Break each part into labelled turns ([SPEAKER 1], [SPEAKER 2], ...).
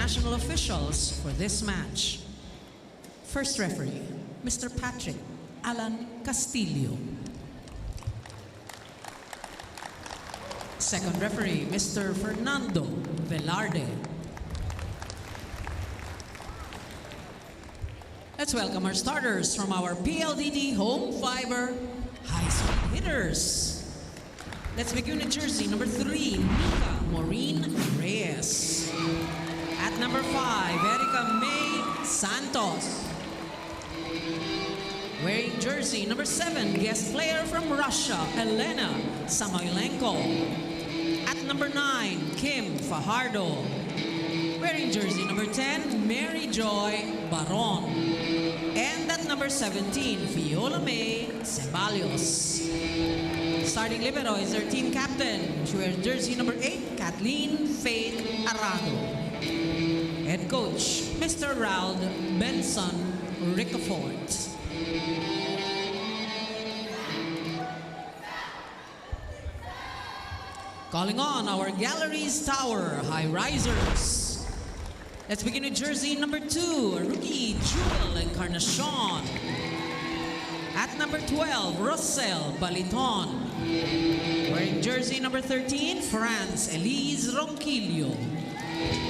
[SPEAKER 1] international officials for this match. First referee, Mr. Patrick Alan Castillo. Second referee, Mr. Fernando Velarde. Let's welcome our starters from our PLDT Home Fiber High Speed Hitters. Let's begin with jersey number 3, Mika Maureen Reyes. At number 5, Erica May Santos. Wearing jersey number 7, guest player from Russia, Elena Samoilenko. At number 9, Kim Fajardo. Wearing jersey number 10, Mary Joy Baron. And at number 17, Viola May Ceballos. Starting libero is their team captain. She wears jersey number 8, Kathleen Faith Arado. Head coach, Mr. Raul Benson Ricafort. Calling on our Galeries Tower Highrisers. Let's begin with jersey number 2, rookie Jewel Encarnacion. At number 12, Rosel Baliton. Wearing jersey number 13, France Elise Ronquillo.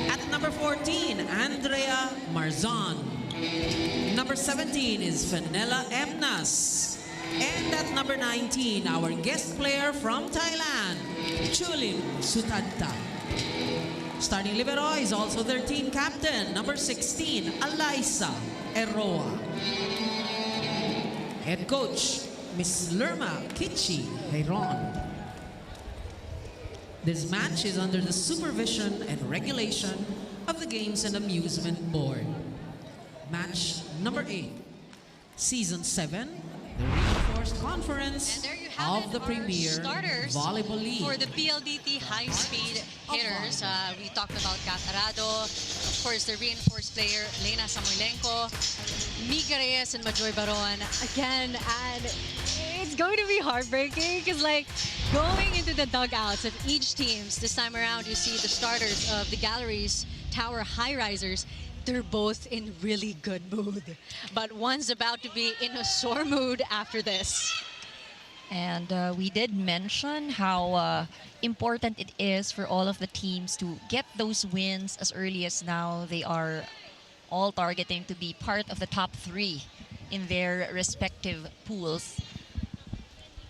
[SPEAKER 1] At number 14, Andrea Marzan. Number 17 is Fenella Emnas. And at number 19, our guest player from Thailand, Chulim Sutadta. Starting libero is also their team captain, number 16, Alyssa Eroa. Head coach, Miss Lerma Kichi Heiron. This match is under the supervision and regulation of the Games and Amusement Board. Match number 8, Season 7, the Reinforced Conference of the Premier Volleyball League.
[SPEAKER 2] For the PLDT high-speed hitters, we talked about Kat Arado, of course the reinforced player Lena Samoilenko, Mika Reyes and Majoy Baron again, and it's going to be heartbreaking because like going into the dugouts of each teams this time around, you see the starters of the Galeries Tower Highrisers. They're both in really good mood, but one's about to be in a sore mood after this.
[SPEAKER 3] And we did mention how important it is for all of the teams to get those wins as early as now. They are all targeting to be part of the top 3 in their respective pools.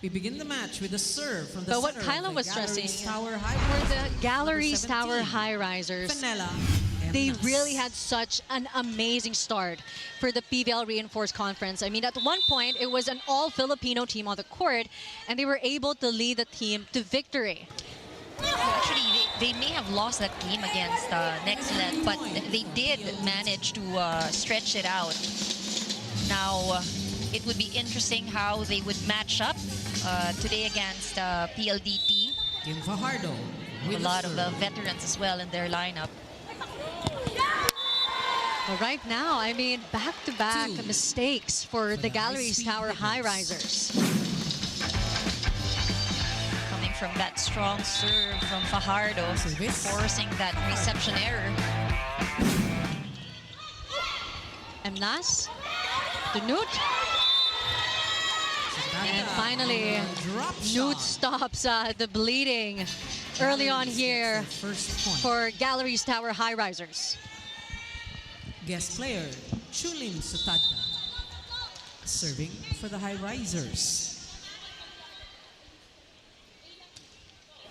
[SPEAKER 1] We begin the match with a serve from the
[SPEAKER 2] But what
[SPEAKER 1] center
[SPEAKER 2] Kyla
[SPEAKER 1] of
[SPEAKER 2] was
[SPEAKER 1] the
[SPEAKER 2] stressing
[SPEAKER 1] Galeries Tower
[SPEAKER 2] for the
[SPEAKER 1] Highrisers,
[SPEAKER 2] Galeries
[SPEAKER 1] number
[SPEAKER 2] Tower
[SPEAKER 1] 17,
[SPEAKER 2] Highrisers,
[SPEAKER 1] Fenella
[SPEAKER 2] they
[SPEAKER 1] Emnas.
[SPEAKER 2] really had such an amazing start for the PVL Reinforced Conference. I mean, at one point, it was an all-Filipino team on the court, and they were able to lead the team to victory.
[SPEAKER 3] Actually, they may have lost that game against Next Let, but they did manage to stretch it out. Now, it would be interesting how they would match up today against PLDT.
[SPEAKER 1] Kim Fajardo
[SPEAKER 3] A
[SPEAKER 1] with
[SPEAKER 3] lot of
[SPEAKER 1] serve.
[SPEAKER 3] veterans as well in their lineup.
[SPEAKER 2] But right now, I mean, back-to-back
[SPEAKER 1] 2
[SPEAKER 2] mistakes for the
[SPEAKER 1] the
[SPEAKER 2] Galeries
[SPEAKER 1] high-speed
[SPEAKER 2] Tower
[SPEAKER 1] hitters.
[SPEAKER 2] Highrisers.
[SPEAKER 3] Coming from that strong serve from Fajardo,
[SPEAKER 1] Service.
[SPEAKER 3] forcing that reception error.
[SPEAKER 2] Emnas, Newt, and finally,
[SPEAKER 1] Drop
[SPEAKER 2] Newt
[SPEAKER 1] shot.
[SPEAKER 2] stops the bleeding early on here
[SPEAKER 1] First point.
[SPEAKER 2] for Galeries Tower Highrisers.
[SPEAKER 1] Guest player, Chulim Sutadta. Serving for the Highrisers.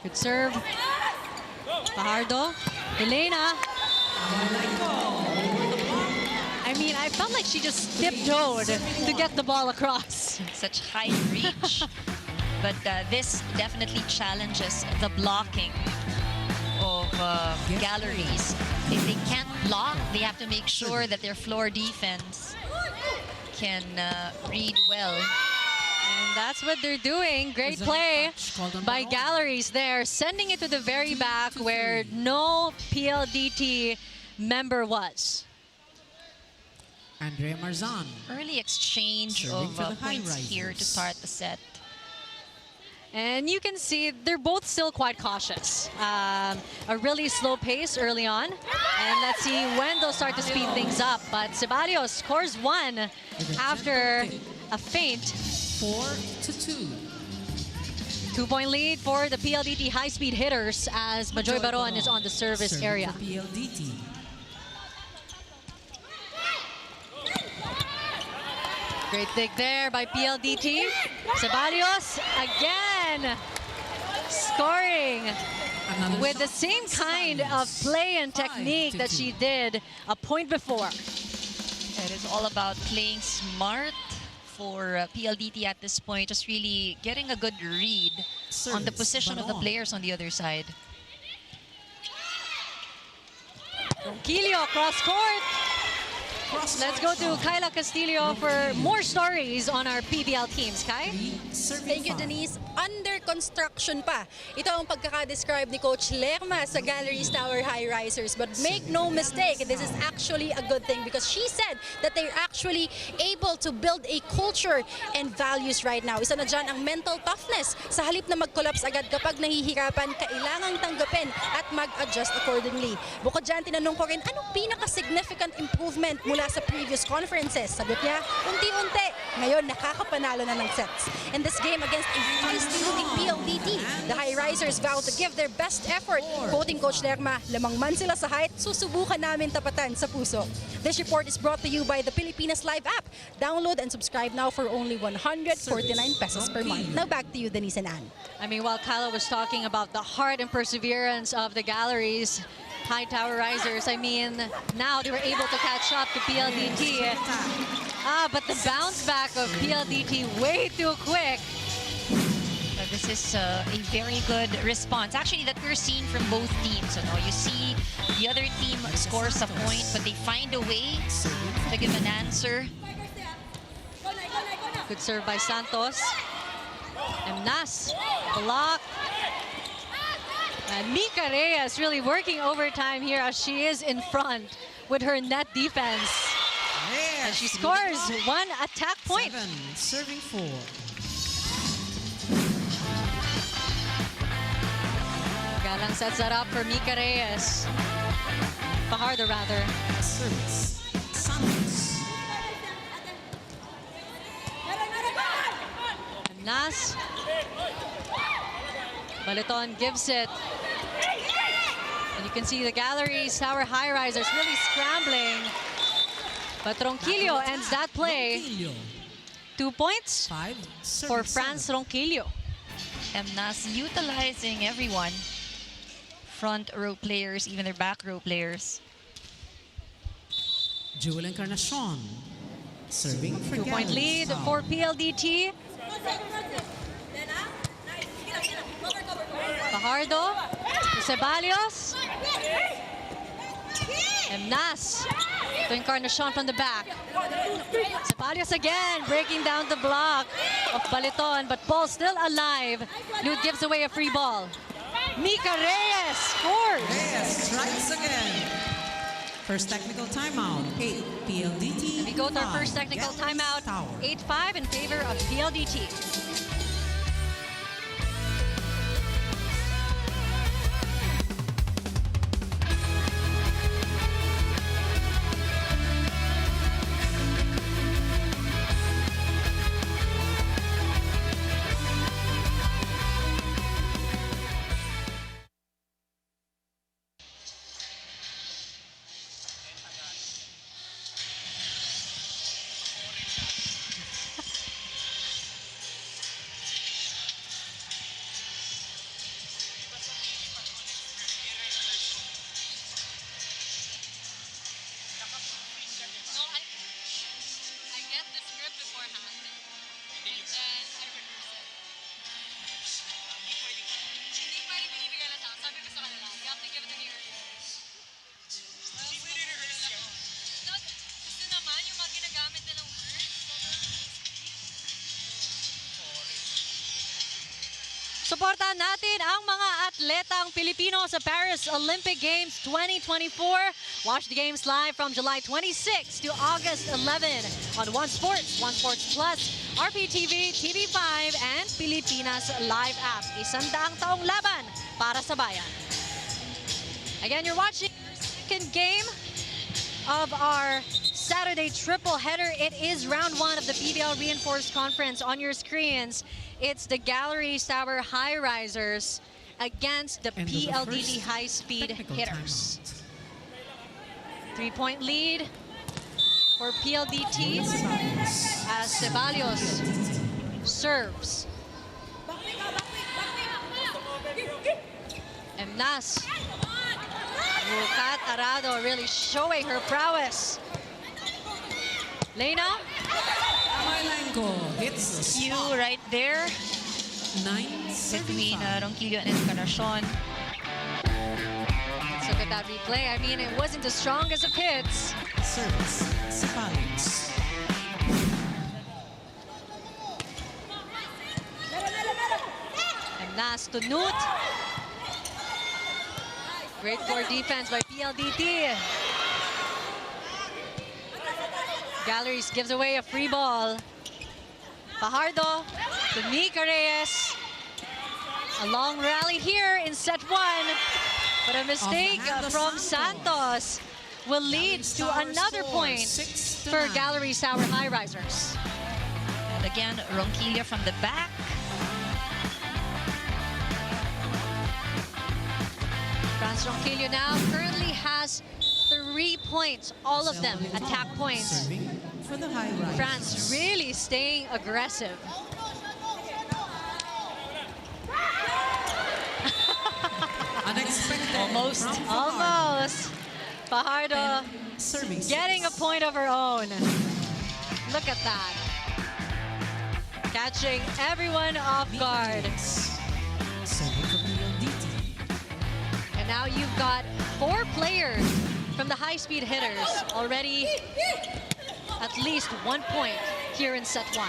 [SPEAKER 2] Good serve. Fajardo, Elena. I mean, I felt like she just tiptoed to get the ball across.
[SPEAKER 3] Such high reach. But this definitely challenges the blocking of Galeries. If they can't block, they have to make sure that their floor defense can read well.
[SPEAKER 2] And that's what they're doing. Great play by Galeries there, sending it to the very back where no PLDT member was.
[SPEAKER 1] Andrea Marzan.
[SPEAKER 3] Early exchange
[SPEAKER 1] Serving
[SPEAKER 3] of
[SPEAKER 1] for the
[SPEAKER 3] points here to
[SPEAKER 1] Highrisers.
[SPEAKER 3] start the set.
[SPEAKER 2] And you can see they're both still quite cautious. A really slow pace early on. And let's see when they'll start to speed things up. But Ceballos scores one after a feint.
[SPEAKER 1] 4-2.
[SPEAKER 2] 2-point lead for the PLDT high-speed hitters as Majoy Baron is on the service
[SPEAKER 1] Serving
[SPEAKER 2] area.
[SPEAKER 1] for PLDT.
[SPEAKER 2] Great dig there by PLDT. Ceballos again scoring
[SPEAKER 1] Another
[SPEAKER 2] with the
[SPEAKER 1] shot
[SPEAKER 2] same
[SPEAKER 1] from
[SPEAKER 2] kind of
[SPEAKER 1] Ceballos.
[SPEAKER 2] play and technique that
[SPEAKER 1] 5-2.
[SPEAKER 2] she did a point before.
[SPEAKER 3] It is all about playing smart for PLDT at this point, just really getting a good read on the
[SPEAKER 1] Service,
[SPEAKER 3] position of the
[SPEAKER 1] Baron.
[SPEAKER 3] players on the other side.
[SPEAKER 2] Ronquillo cross court. Let's go to Kyla Castillo for more stories on our PVL teams. Kai?
[SPEAKER 4] Thank you, Denise. Under construction pa. Ito ang pagkaka-describe ni Coach Lerma sa Galeries Tower Highrisers. But make no mistake, this is actually a good thing because she said that they're actually able to build a culture and values right now. Isa na dyan ang mental toughness. Sa halip na mag-collapse agad kapag nahihirapan, kailangang tanggapin at mag-adjust accordingly. Bukod dyan, tinanong ko rin, anong pinaka-significant improvement mula sa previous conferences? Sagot niya, unti-unti. Ngayon, nakakapanalo na ng sets. In this game against a fast-moving PLDT, the Highrisers vow to give their best effort. Quoting Coach Lerma, lamang man sila sa height, susubukan namin tapatan sa puso. This report is brought to you by the Pilipinas Live app. Download and subscribe now for only 149 pesos per month. Now back to you, Denise and Ann.
[SPEAKER 2] I mean, while Kyla was talking about the heart and perseverance of the Galleries, High Tower Risers, I mean, now they were able to catch up to PLDT. But the bounce back of PLDT way too quick.
[SPEAKER 3] This is a very good response, actually, that we're seeing from both teams. You know, you see the other team scores a point, but they find a way to give an answer.
[SPEAKER 2] Good serve by Santos. Emnas, block. And Mika Reyes really working overtime here as she is in front with her net defense. And she scores one attack point.
[SPEAKER 1] 7, serving 4.
[SPEAKER 2] Galang sets that up for Mika Reyes. Fajardo rather.
[SPEAKER 1] Service. Santos.
[SPEAKER 2] Nas. Baliton gives it. And you can see the Galleries Tower Highrisers really scrambling. But Ronquillo ends that play.
[SPEAKER 1] Ronquillo.
[SPEAKER 2] 2 points
[SPEAKER 1] 5,
[SPEAKER 2] for
[SPEAKER 1] serving
[SPEAKER 2] France
[SPEAKER 1] 7.
[SPEAKER 2] Ronquillo.
[SPEAKER 3] Emnas utilizing everyone. Front row players, even their back row players.
[SPEAKER 1] Jewel Encarnacion. Serving for
[SPEAKER 2] 2-point lead
[SPEAKER 1] Galeries Tower.
[SPEAKER 2] for PLDT. Fajardo to Ceballos. Emnas to Encarnacion from the back. Ceballos again breaking down the block of Baliton, but ball still alive. Lute gives away a free ball. Mika Reyes scores.
[SPEAKER 1] Reyes strikes again. First technical timeout. 8 PLDT.
[SPEAKER 2] We go to our
[SPEAKER 1] 5,
[SPEAKER 2] first technical
[SPEAKER 1] Galeries
[SPEAKER 2] timeout.
[SPEAKER 1] Tower.
[SPEAKER 2] 8-5 in favor of PLDT. Suportahan natin ang mga atletang Pilipino sa Paris Olympic Games 2024. Watch the games live from July 26 to August 11 on One Sports, One Sports Plus, RPTV, TV5, and Pilipinas Live app. 100 taong laban para sa bayan. Again, you're watching the second game of our Saturday triple header. It is round 1 of the PVL Reinforced Conference. On your screens, it's the Galeries Tower Highrisers against the PLDT high-speed hitters. 3-point lead for PLDT as Ceballos serves. Emnas. Kat Arado really showing her prowess. Lena.
[SPEAKER 1] Milenko hits the
[SPEAKER 3] Cue
[SPEAKER 1] spot.
[SPEAKER 3] right there
[SPEAKER 1] 9-35.
[SPEAKER 3] between Ronquillo and Encarnacion.
[SPEAKER 2] Let's look at that replay. I mean, it wasn't as strong as it hits.
[SPEAKER 1] Service, Ceballos.
[SPEAKER 2] Emnas to Nut. Great core defense by PLDT. Galeries gives away a free ball. Fajardo to Mika Reyes. A long rally here in set 1. But a mistake from Santos will lead to another point for Galeries Tower Highrisers.
[SPEAKER 3] And again, Ronquillo from the back.
[SPEAKER 2] Franz Ronquillo now currently has 3 points, all of them attack points.
[SPEAKER 1] Serving for the Highrisers.
[SPEAKER 2] France really staying aggressive.
[SPEAKER 1] Unexpected.
[SPEAKER 2] Almost. Fajardo
[SPEAKER 1] Serving.
[SPEAKER 2] getting a point of her own. Look at that. Catching everyone off guard.
[SPEAKER 1] Serving for PLDT.
[SPEAKER 2] And now you've got 4 players from the high-speed hitters already at least 1 point here in set 1.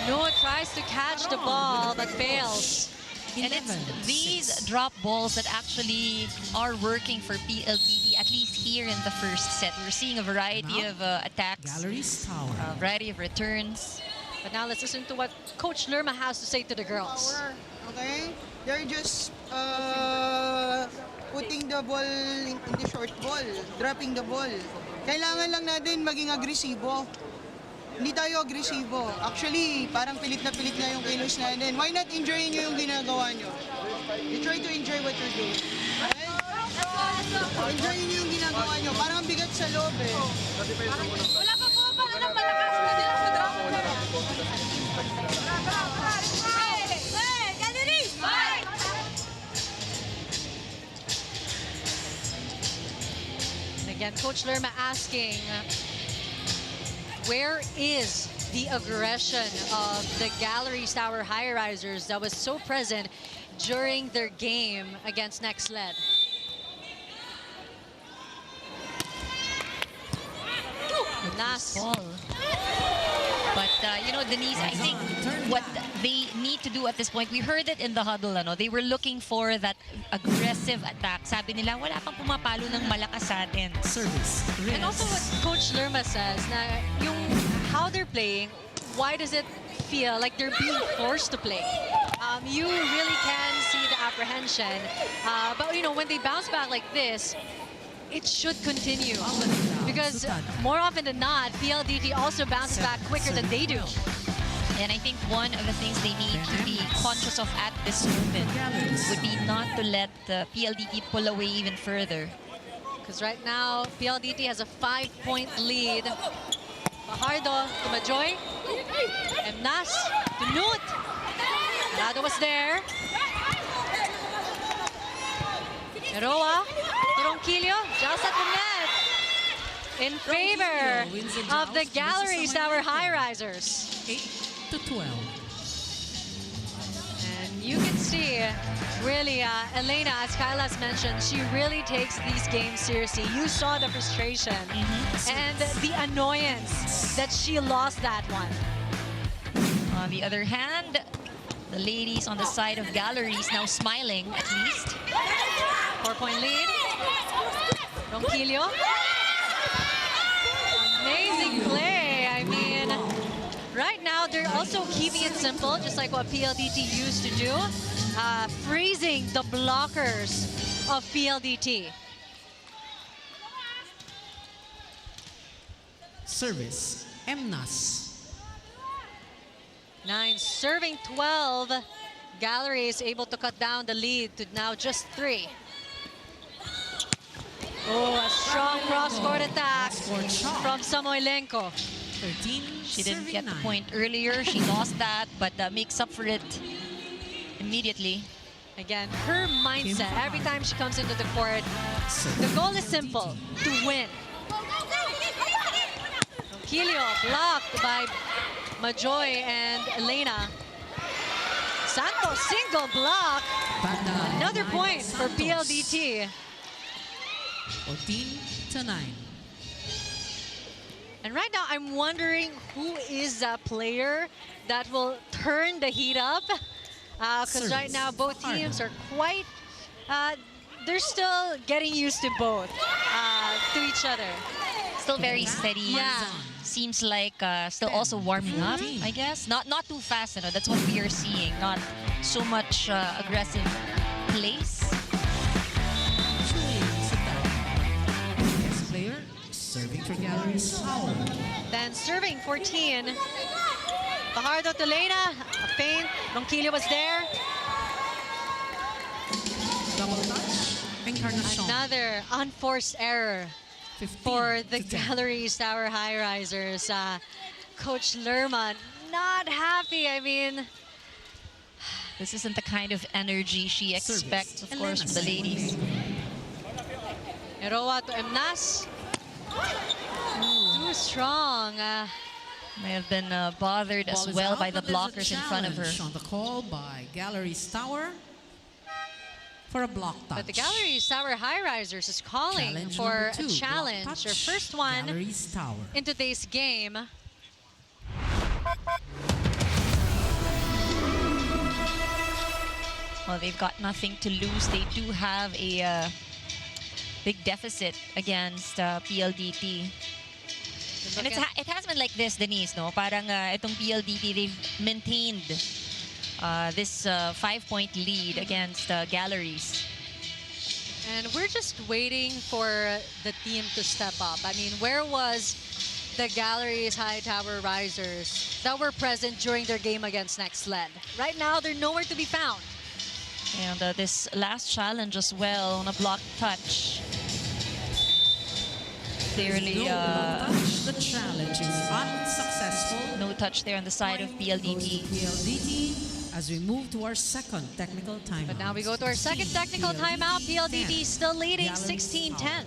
[SPEAKER 2] Noah tries to catch the ball but fails.
[SPEAKER 3] And it's these drop balls that actually are working for PLDT, at least here in the first set. We're seeing a variety of attacks,
[SPEAKER 1] Galeries Tower.
[SPEAKER 3] a variety of returns.
[SPEAKER 2] But now let's listen to what Coach Lerma has to say to the girls.
[SPEAKER 5] Okay? They're just putting the ball in the short ball, dropping the ball. Kailangan lang natin maging agresibo. Hindi tayo agresibo. Actually, parang pilit na yung kilos natin. Why not enjoy nyo yung ginagawa nyo? You try to enjoy what you're doing. Okay? Enjoy nyo yung ginagawa nyo. Parang ang bigat sa loob eh.
[SPEAKER 4] Wala pa po ba? Anong malakas na din sa drama na? Hey! Galeries!
[SPEAKER 2] And again, Coach Lerma asking, where is the aggression of the Galeries Tower Highrisers that was so present during their game against Next Led? Nas.
[SPEAKER 3] Ball. But, you know, Denise, I think what they need to do at this point, we heard it in the huddle, ano, they were looking for that aggressive attack. Sabi nila, wala pang pumapalo ng malakas sa atin.
[SPEAKER 1] Service.
[SPEAKER 2] And also what Coach Lerma says, na yung how they're playing, why does it feel like they're being forced to play? You really can see the apprehension. But, you know, when they bounce back like this, it should continue. Because more often than not, PLDT also bounces back quicker than they do.
[SPEAKER 3] And I think one of the things they need to be conscious of at this moment would be not to let the PLDT pull away even further.
[SPEAKER 2] Because right now, PLDT has a 5-point lead. Fajardo to Majoy. Emnas to Nut. Rado was there. Eroa to Ronquillo. Just at the net. In favor of the Galeries Tower Highrisers.
[SPEAKER 1] 8-12.
[SPEAKER 2] And you can see, really, Elena, as Kyla's mentioned, she really takes these games seriously. You saw the frustration and the annoyance that she lost that one.
[SPEAKER 3] On the other hand, the ladies on the side of Galeries now smiling, at least.
[SPEAKER 2] 4-point lead. Ronquillo. Amazing play. I mean, also keeping it simple, just like what PLDT used to do, freezing the blockers of PLDT.
[SPEAKER 1] Service, Emnas.
[SPEAKER 2] 9 serving 12. Galeries able to cut down the lead to now just 3. Oh, a strong cross-court attack from Samoilenko.
[SPEAKER 1] 13.
[SPEAKER 3] She didn't
[SPEAKER 1] serving
[SPEAKER 3] get the
[SPEAKER 1] 9.
[SPEAKER 3] point earlier. She lost that, but makes up for it immediately.
[SPEAKER 2] Again, her mindset, every time she comes into the court, the goal is simple, to win. Kilio blocked by Majoy and Elena. Santos single block. Another point for PLDT.
[SPEAKER 1] 14-9.
[SPEAKER 2] And right now, I'm wondering who is that player that will turn the heat up. Because right now, both teams are quite, they're still getting used to both, to each other.
[SPEAKER 3] Still very steady.
[SPEAKER 2] Yeah.
[SPEAKER 3] Seems like still also warming up, I guess. Not too fast, you know. That's what we are seeing. Not so much aggressive plays.
[SPEAKER 1] Next player, serving for Galeries Tower.
[SPEAKER 2] Then serving 14. Fajardo to Lena, a feint. Ronquillo was there.
[SPEAKER 1] Double touch, Encarnacion.
[SPEAKER 2] Another unforced error for the
[SPEAKER 1] 15-10.
[SPEAKER 2] Galeries Tower Highrisers. Coach Lerma not happy. I mean,
[SPEAKER 3] This isn't the kind of energy she expects, of course, from the
[SPEAKER 1] Elena
[SPEAKER 3] ladies.
[SPEAKER 2] Eroa to Emnas. Too strong.
[SPEAKER 3] May have been bothered as
[SPEAKER 1] Ball is
[SPEAKER 3] well
[SPEAKER 1] out,
[SPEAKER 3] by the
[SPEAKER 1] but there's a
[SPEAKER 3] blockers in front of her.
[SPEAKER 1] challenge on the call by Galeries Tower for a block touch.
[SPEAKER 2] But the Galeries Tower Highrisers is calling
[SPEAKER 1] Challenge
[SPEAKER 2] for
[SPEAKER 1] number
[SPEAKER 2] a
[SPEAKER 1] 2, block
[SPEAKER 2] challenge.
[SPEAKER 1] touch,
[SPEAKER 2] Their first one
[SPEAKER 1] Galeries Tower.
[SPEAKER 2] in today's game.
[SPEAKER 3] Well, they've got nothing to lose. They do have a big deficit against PLDT. And it has been like this, Denise, no? Parang itong PLDT, they've maintained this 5-point lead against Galeries.
[SPEAKER 2] And we're just waiting for the team to step up. I mean, where was the Galeries High Tower Risers that were present during their game against Next Led? Right now, they're nowhere to be found.
[SPEAKER 3] And this last challenge as well on a block touch. Clearly,
[SPEAKER 1] No block touch. The challenge is unsuccessful.
[SPEAKER 3] no touch there on the side of PLDT.
[SPEAKER 1] PLDT as we move to our second technical timeout.
[SPEAKER 2] But now we go to our second technical timeout. PLDT still leading 16-10.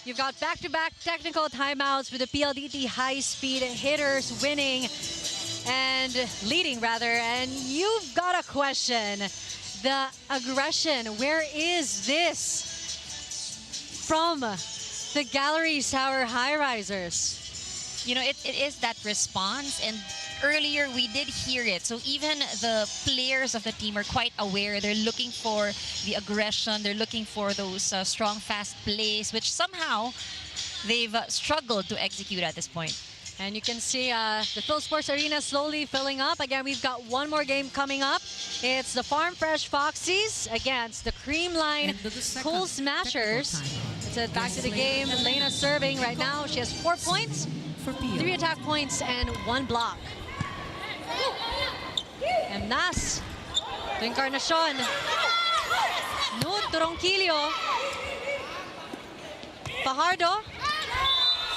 [SPEAKER 2] You've got back-to-back technical timeouts with the PLDT high-speed hitters winning and leading, rather. And you've got a question. The aggression, where is this from the Galeries Tower Highrisers?
[SPEAKER 3] You know, it is that response, and earlier we did hear it. So even the players of the team are quite aware. They're looking for the aggression. They're looking for those strong, fast plays, which somehow they've struggled to execute at this point.
[SPEAKER 2] And you can see the Phil Sports Arena slowly filling up. Again, we've got one more game coming up. It's the Farm Fresh Foxies against the Creamline Cool Smashers. Let's back to the game. Elena serving right now. She has 4 points, 3 attack points, and 1 block. And Nas Encarnacion. Nude to Ronquillo. Fajardo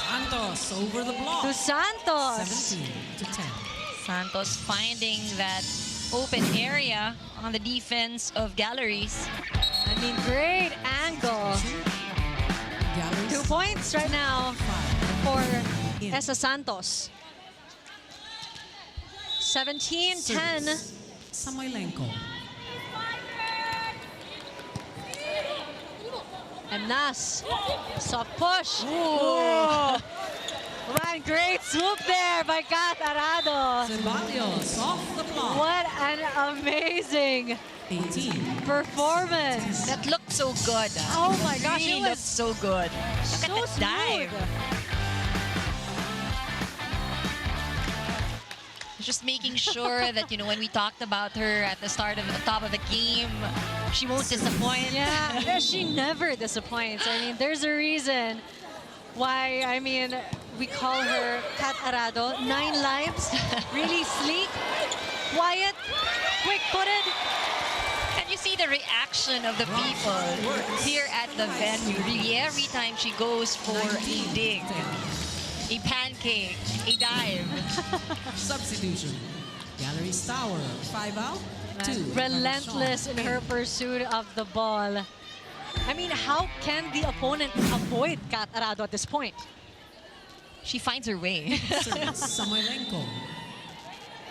[SPEAKER 1] Santos over the block.
[SPEAKER 2] to Santos.
[SPEAKER 1] 17 to 10.
[SPEAKER 3] Santos finding that open area on the defense of Galleries.
[SPEAKER 2] I mean, great angle.
[SPEAKER 1] Galeries
[SPEAKER 2] 2 points right now for
[SPEAKER 1] in.
[SPEAKER 2] Esa Santos. 17-10.
[SPEAKER 1] Service. Samoilenko.
[SPEAKER 2] And Nas. Soft push.
[SPEAKER 3] Ooh.
[SPEAKER 2] Man, great swoop there by Kat Arado.
[SPEAKER 1] Ceballos off the block.
[SPEAKER 2] What an amazing
[SPEAKER 1] 18.
[SPEAKER 2] performance.
[SPEAKER 3] That looked so good.
[SPEAKER 2] Oh my gosh,
[SPEAKER 3] Really
[SPEAKER 2] it
[SPEAKER 3] looked
[SPEAKER 2] was
[SPEAKER 3] so good. Look
[SPEAKER 2] so
[SPEAKER 3] at that dive.
[SPEAKER 2] smooth.
[SPEAKER 3] Just making sure that, when we talked about her at the top of the game, she won't disappoint.
[SPEAKER 2] Yeah, she never disappoints. I mean, there's a reason why, we call her Kat Arado. 9 lives, really sleek, quiet, quick-footed.
[SPEAKER 3] And you see the reaction of the people here at the venue. Really, every time she goes for a dig, a pancake, a dive.
[SPEAKER 1] Substitution. Galleries Tower. 5 out. 2.
[SPEAKER 2] Relentless in her pursuit of the ball. I mean, how can the opponent avoid Kat Arado at this point?
[SPEAKER 3] She finds her way.
[SPEAKER 1] Service. Samoilenko.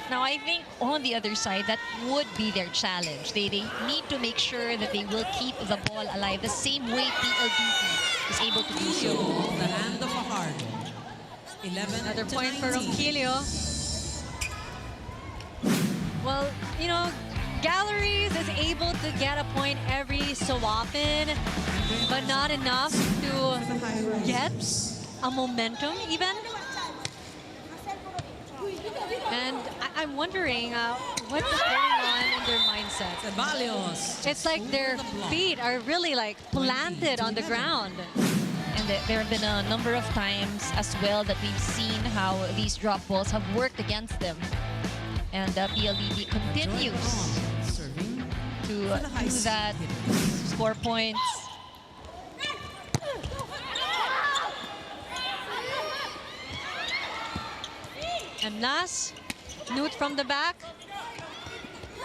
[SPEAKER 3] Now, I think on the other side, that would be their challenge. They need to make sure that they will keep the ball alive the same way PLDT is able to do so.
[SPEAKER 1] Off the hand of Fajardo. 11
[SPEAKER 2] Another
[SPEAKER 1] to
[SPEAKER 2] point for
[SPEAKER 1] 19.
[SPEAKER 2] Ronquillo. Well, Galleries is able to get a point every so often, but not enough to get a momentum even. And I'm wondering what is going on in their mindset.
[SPEAKER 1] Ceballos.
[SPEAKER 2] It's like their feet are really planted on the ground.
[SPEAKER 3] And there have been a number of times as well that we've seen how these drop balls have worked against them. And PLDT continues
[SPEAKER 1] Serving
[SPEAKER 3] to do that, score points.
[SPEAKER 2] And Nas, Newt from the back.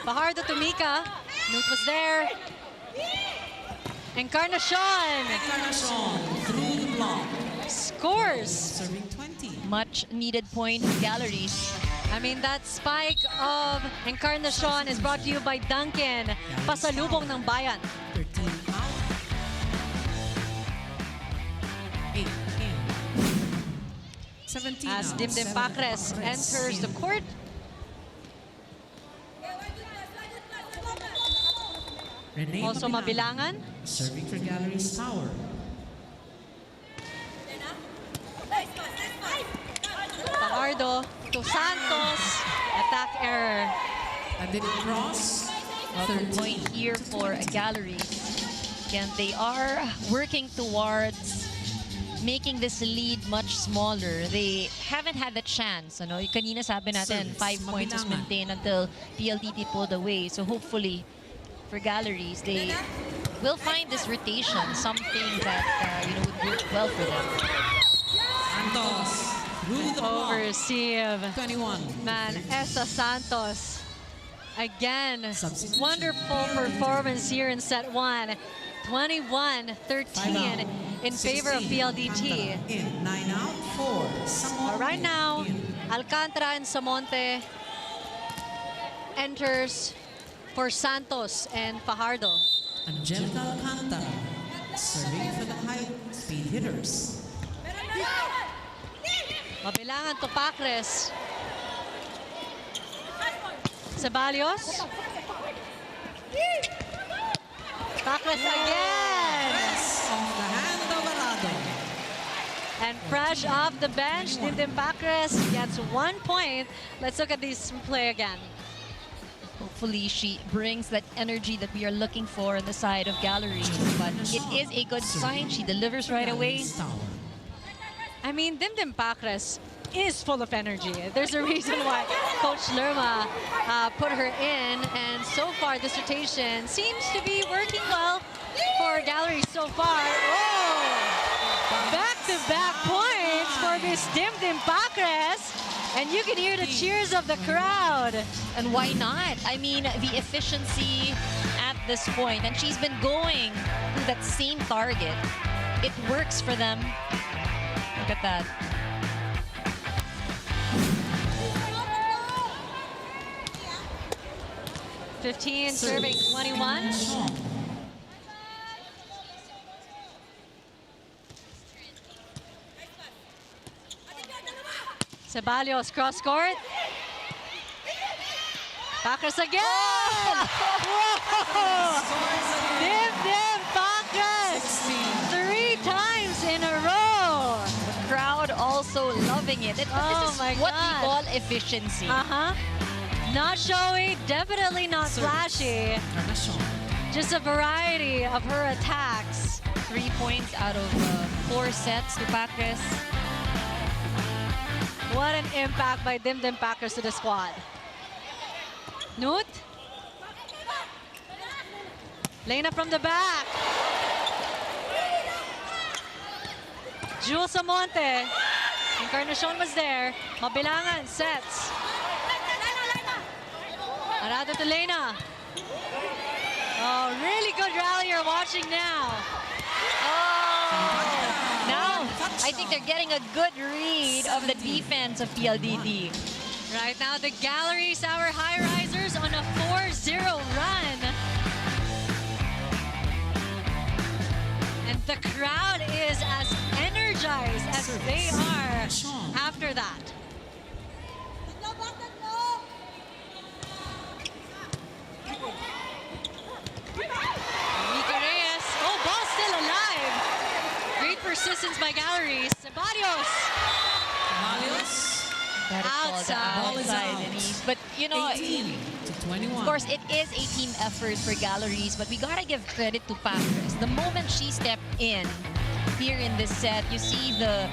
[SPEAKER 2] Fajardo to Mika. Newt was there. Encarnacion
[SPEAKER 1] Encarnacion through the block.
[SPEAKER 2] scores.
[SPEAKER 1] Serving 20.
[SPEAKER 3] Much needed point for Galleries.
[SPEAKER 2] I mean, that spike of Encarnacion is brought to you by Duncan. Pasalubong ng bayan.
[SPEAKER 1] 13 out. 8 in. 17
[SPEAKER 2] As
[SPEAKER 1] out.
[SPEAKER 2] Dimdim
[SPEAKER 1] 7
[SPEAKER 2] Pacres enters the court.
[SPEAKER 1] Rene
[SPEAKER 2] Also Mabilangan.
[SPEAKER 1] Serving for Galleries Tower.
[SPEAKER 2] Fajardo to Santos. Attack error.
[SPEAKER 1] And then cross.
[SPEAKER 3] Welcome
[SPEAKER 1] 13
[SPEAKER 3] point here for Galleries. Again, they are working towards making this lead much smaller. They haven't had the chance. Kanina sabi natin,
[SPEAKER 1] Service,
[SPEAKER 3] 5 points was
[SPEAKER 1] Mabilangan.
[SPEAKER 3] maintained until PLDT pulled away. So hopefully, for Galleries, they will find this rotation, something that would work well for them.
[SPEAKER 1] Santos through the block.
[SPEAKER 2] Overreceive.
[SPEAKER 1] 21.
[SPEAKER 2] Man, Esa Santos. Again,
[SPEAKER 1] Substitution.
[SPEAKER 2] wonderful performance here in set 1. 21-13 in favor of
[SPEAKER 1] 16,
[SPEAKER 2] PLDT.
[SPEAKER 1] Alcantara in 9 out, 4. Samonte
[SPEAKER 2] Right now,
[SPEAKER 1] in.
[SPEAKER 2] Alcantara and Samonte enters for Santos and Fajardo.
[SPEAKER 1] Angelica Alcantara serving for the high-speed hitters.
[SPEAKER 2] Mabilangan to Pacres. Ceballos. Pacres again.
[SPEAKER 1] Press off the hand of Arado.
[SPEAKER 2] And fresh off the bench, Dimdim Pacres gets 1 point. Let's look at this play again.
[SPEAKER 3] Hopefully, she brings that energy that we are looking for on the side of Galleries. But it is a good sign. She delivers right away.
[SPEAKER 1] Galleries Tower.
[SPEAKER 2] I mean, Dimdim Pacres, is full of energy. There's a reason why Coach Lerma put her in, and so far this rotation seems to be working well for Galleries so far. Oh! Back-to-back points for Miss Dimdim Pacres, and you can hear the cheers of the crowd.
[SPEAKER 3] And why not? I mean, the efficiency at this point, and she's been going to that same target. It works for them. Look at that.
[SPEAKER 2] Serving 21. Ceballos cross court. Pacres again! Dimdim Pacres! 3 times in a row!
[SPEAKER 3] The crowd also loving it. This is
[SPEAKER 2] my
[SPEAKER 3] what we
[SPEAKER 2] God.
[SPEAKER 3] call efficiency.
[SPEAKER 2] Not showy, definitely not flashy. Just a variety of her attacks.
[SPEAKER 3] 3 points out of 4 sets to Pacres.
[SPEAKER 2] What an impact by Dimdim Pacres to the squad. Nut. Lena from the back. Jules Samonte. Encarnacion was there. Mabilangan sets. Arado to Lena. Oh, really good rally you're watching now.
[SPEAKER 3] Oh! Now, I think they're getting a good read of the defense of PLDT.
[SPEAKER 2] Right now, the Galeries, our Highrisers, on a 4-0 run. And the crowd is as energized as they are after that. Mika Reyes. Oh, ball still alive. Great persistence by Galeries. Ceballos.
[SPEAKER 3] That is called
[SPEAKER 2] Outside.
[SPEAKER 1] Ball is out.
[SPEAKER 3] Denise. But, you know,
[SPEAKER 1] 18 to 21.
[SPEAKER 3] of course, it is a team effort for Galleries, but we gotta give credit to Pacres. The moment she stepped in here in this set, you see the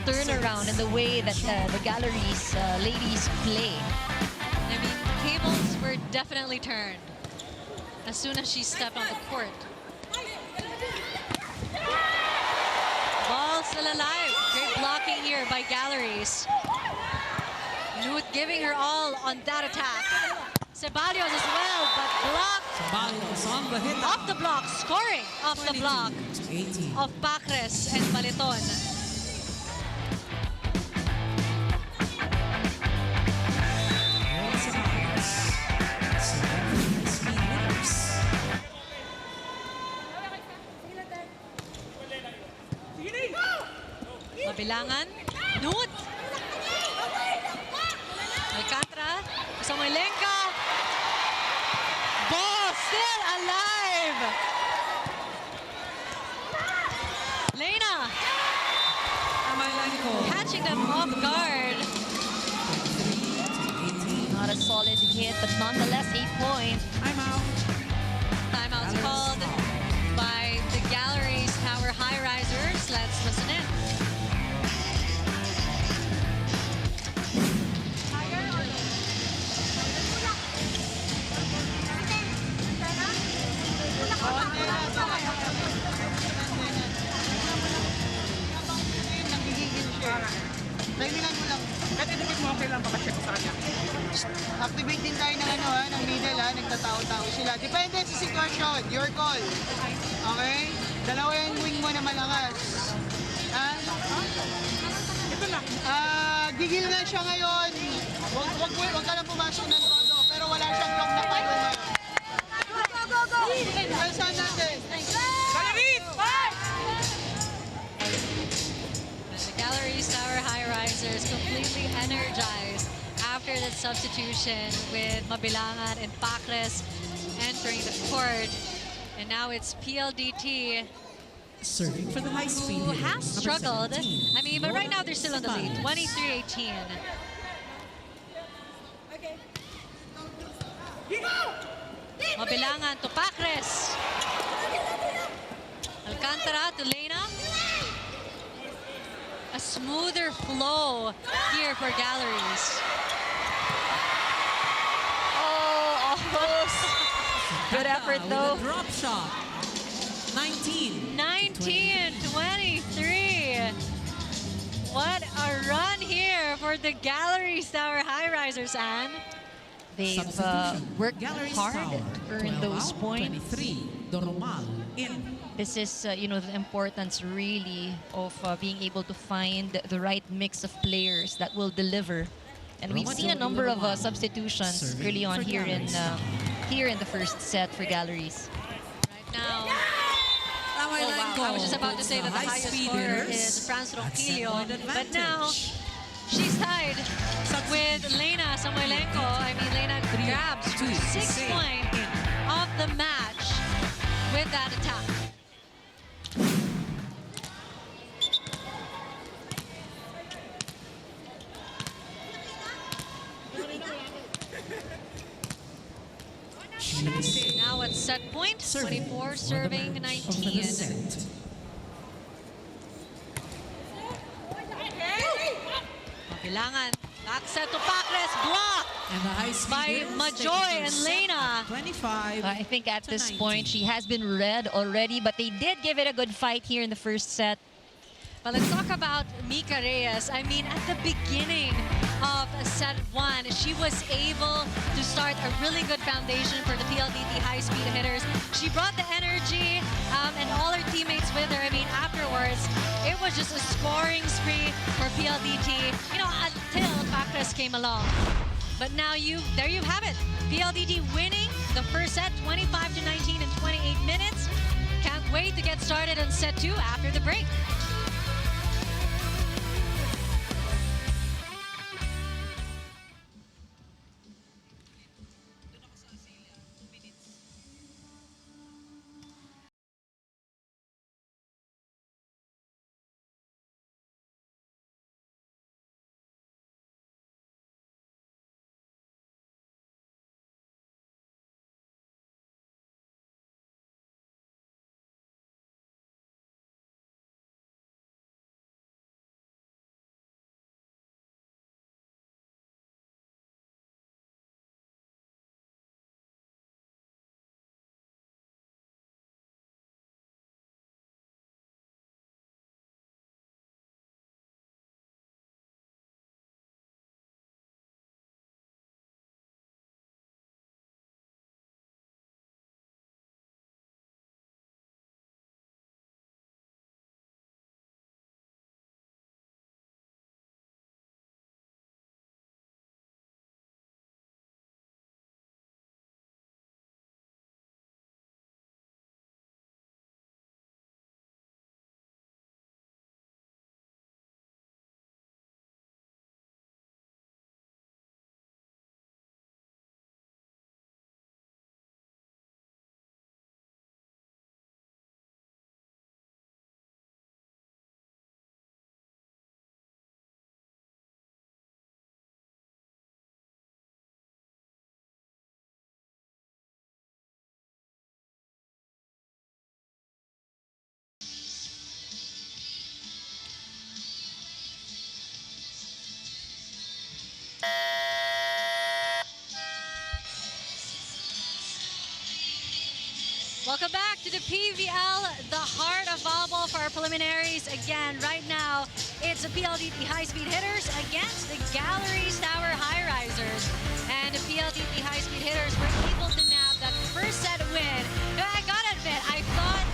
[SPEAKER 3] turnaround and the way that the Galleries ladies play.
[SPEAKER 2] I mean, the tables were definitely turned as soon as she stepped on the court. Ball still alive. Great blocking here by Galeries. Nut giving her all on that attack. Ceballos as well, but blocked.
[SPEAKER 1] Ceballos on the hit.
[SPEAKER 2] Off the block, scoring off the block
[SPEAKER 1] 18.
[SPEAKER 2] of Pacres and Baliton.
[SPEAKER 1] Ceballos. Speed winners.
[SPEAKER 2] Mabilangan. Nut. Alcantara. Samoilenko. Ball still alive. Lena catching them off guard.
[SPEAKER 3] Not a solid hit, but nonetheless 8 points.
[SPEAKER 2] Timeouts called by the Galeries Tower Highrisers. Let's listen in.
[SPEAKER 5] Timingan mo lang.
[SPEAKER 6] Kahit idikit mo, okay lang, baka check sa kanya.
[SPEAKER 5] Activate din tayo ng ano ha, ng middle ha, nagtatao-tao sila. Depende sa sitwasyon, your call. Okay? Dalawa yung wing mo na malakas. Ha?
[SPEAKER 6] Ito lang.
[SPEAKER 5] Gigil na siya ngayon. Wag ka lang pumasok ng todo, pero wala siyang lock na palo ngayon. Saan natin?
[SPEAKER 6] Galeries!
[SPEAKER 2] The Galeries Tower Highrisers completely energized after that substitution with Mabilangan and Pacres entering the court. And now it's PLDT
[SPEAKER 1] Serving for the high speed.
[SPEAKER 2] who
[SPEAKER 1] hitter,
[SPEAKER 2] has
[SPEAKER 1] number
[SPEAKER 2] struggled.
[SPEAKER 1] 17,
[SPEAKER 2] I mean, but right now they're still in the lead,
[SPEAKER 1] Ceballos.
[SPEAKER 2] 23-18. Mabilangan to Pacres. Alcantara to Lena. A smoother flow here for Galleries.
[SPEAKER 3] Oh, almost. Good effort,
[SPEAKER 1] With
[SPEAKER 3] though.
[SPEAKER 1] a drop shot. 19.
[SPEAKER 2] 19-23. What a run here for the Galleries Tower Highrisers, Anne.
[SPEAKER 3] They've
[SPEAKER 1] Substitution.
[SPEAKER 3] worked
[SPEAKER 1] Galleries
[SPEAKER 3] hard
[SPEAKER 1] Tower,
[SPEAKER 3] to earn
[SPEAKER 1] 12
[SPEAKER 3] those
[SPEAKER 1] out,
[SPEAKER 3] points.
[SPEAKER 1] 23. Normal in.
[SPEAKER 3] This is, you know, the importance really of being able to find the right mix of players that will deliver. And we've seen a number of substitutions
[SPEAKER 1] Serving
[SPEAKER 3] early on
[SPEAKER 1] for
[SPEAKER 3] here in
[SPEAKER 1] Galleries.
[SPEAKER 3] the first set for Galleries.
[SPEAKER 2] Right now,
[SPEAKER 1] Tamalenko
[SPEAKER 2] I was just about to say that the highest
[SPEAKER 1] high-speed
[SPEAKER 2] scorer
[SPEAKER 1] hitters
[SPEAKER 2] is Franz
[SPEAKER 1] at set
[SPEAKER 2] Ronquillo,
[SPEAKER 1] point
[SPEAKER 2] but now
[SPEAKER 1] advantage.
[SPEAKER 2] she's tied with Lena Samoilenko. I mean, Lena grabs her 6th point of the match with that attack. Now at set point, 24 serving 19. Kailangan that set to Pacres, block
[SPEAKER 1] And the high-speed
[SPEAKER 2] by
[SPEAKER 1] hitters
[SPEAKER 2] Majoy
[SPEAKER 1] take the
[SPEAKER 2] and
[SPEAKER 1] first set
[SPEAKER 2] Lena.
[SPEAKER 1] at 25.
[SPEAKER 3] I think at
[SPEAKER 1] to
[SPEAKER 3] this
[SPEAKER 1] 19.
[SPEAKER 3] point, she has been read already, but they did give it a good fight here in the first set.
[SPEAKER 2] But let's talk about Mika Reyes. I mean, at the beginning of set 1, she was able to start a really good foundation for the PLDT high-speed hitters. She brought the energy and all her teammates with her. I mean, afterwards, it was just a scoring spree for PLDT, you know, until Pacres came along. But now there you have it. PLDT winning the first set, 25-19 in 28 minutes. Can't wait to get started on set 2 after the break. Welcome back to the PVL, the heart of volleyball for our preliminaries. Again, right now, it's the PLDT high-speed hitters against the Galeries Tower Highrisers. And the PLDT high-speed hitters were able to nab that first set win. Now, I gotta admit, I thought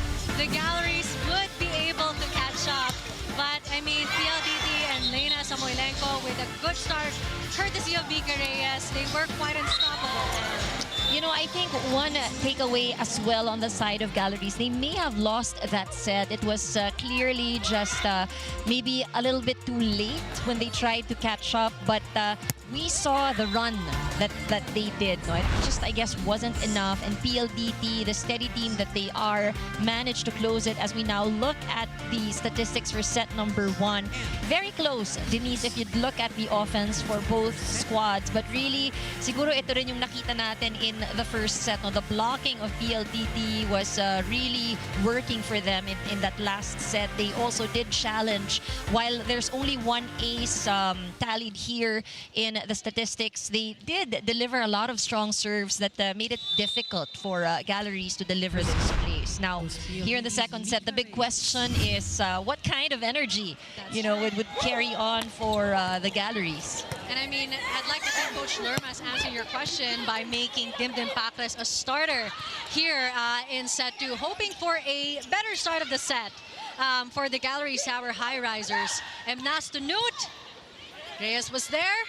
[SPEAKER 2] the Galeries would be able to catch up. But, I mean, PLDT and Lena Samoilenko with a good start, courtesy of Mika Reyes. They were quite unstoppable.
[SPEAKER 3] You know, I think one takeaway as well on the side of Galeries, they may have lost that set. It was clearly just maybe a little bit too late when they tried to catch up, but we saw the run that they did. No? It just, I guess, wasn't enough. And PLDT, the steady team that they are, managed to close it. As we now look at the statistics for set number 1, very close, Denise, if you'd look at the offense for both squads. But really, siguro ito rin yung nakita natin in the first set. No? The blocking of PLDT was really working for them in that last set. They also did challenge. While there's only one ace tallied here in the statistics, they did deliver a lot of strong serves that made it difficult for Galeries to deliver those plays. Now, here in the second set, the big question is what kind of energy, would carry on for the Galeries.
[SPEAKER 2] And I mean, I'd like to thank Coach Lermas answer your question by making Dimdim Pacres a starter here in set 2, hoping for a better start of the set for the Galeries Tower Highrisers. Emnas to Newt. Reyes was there.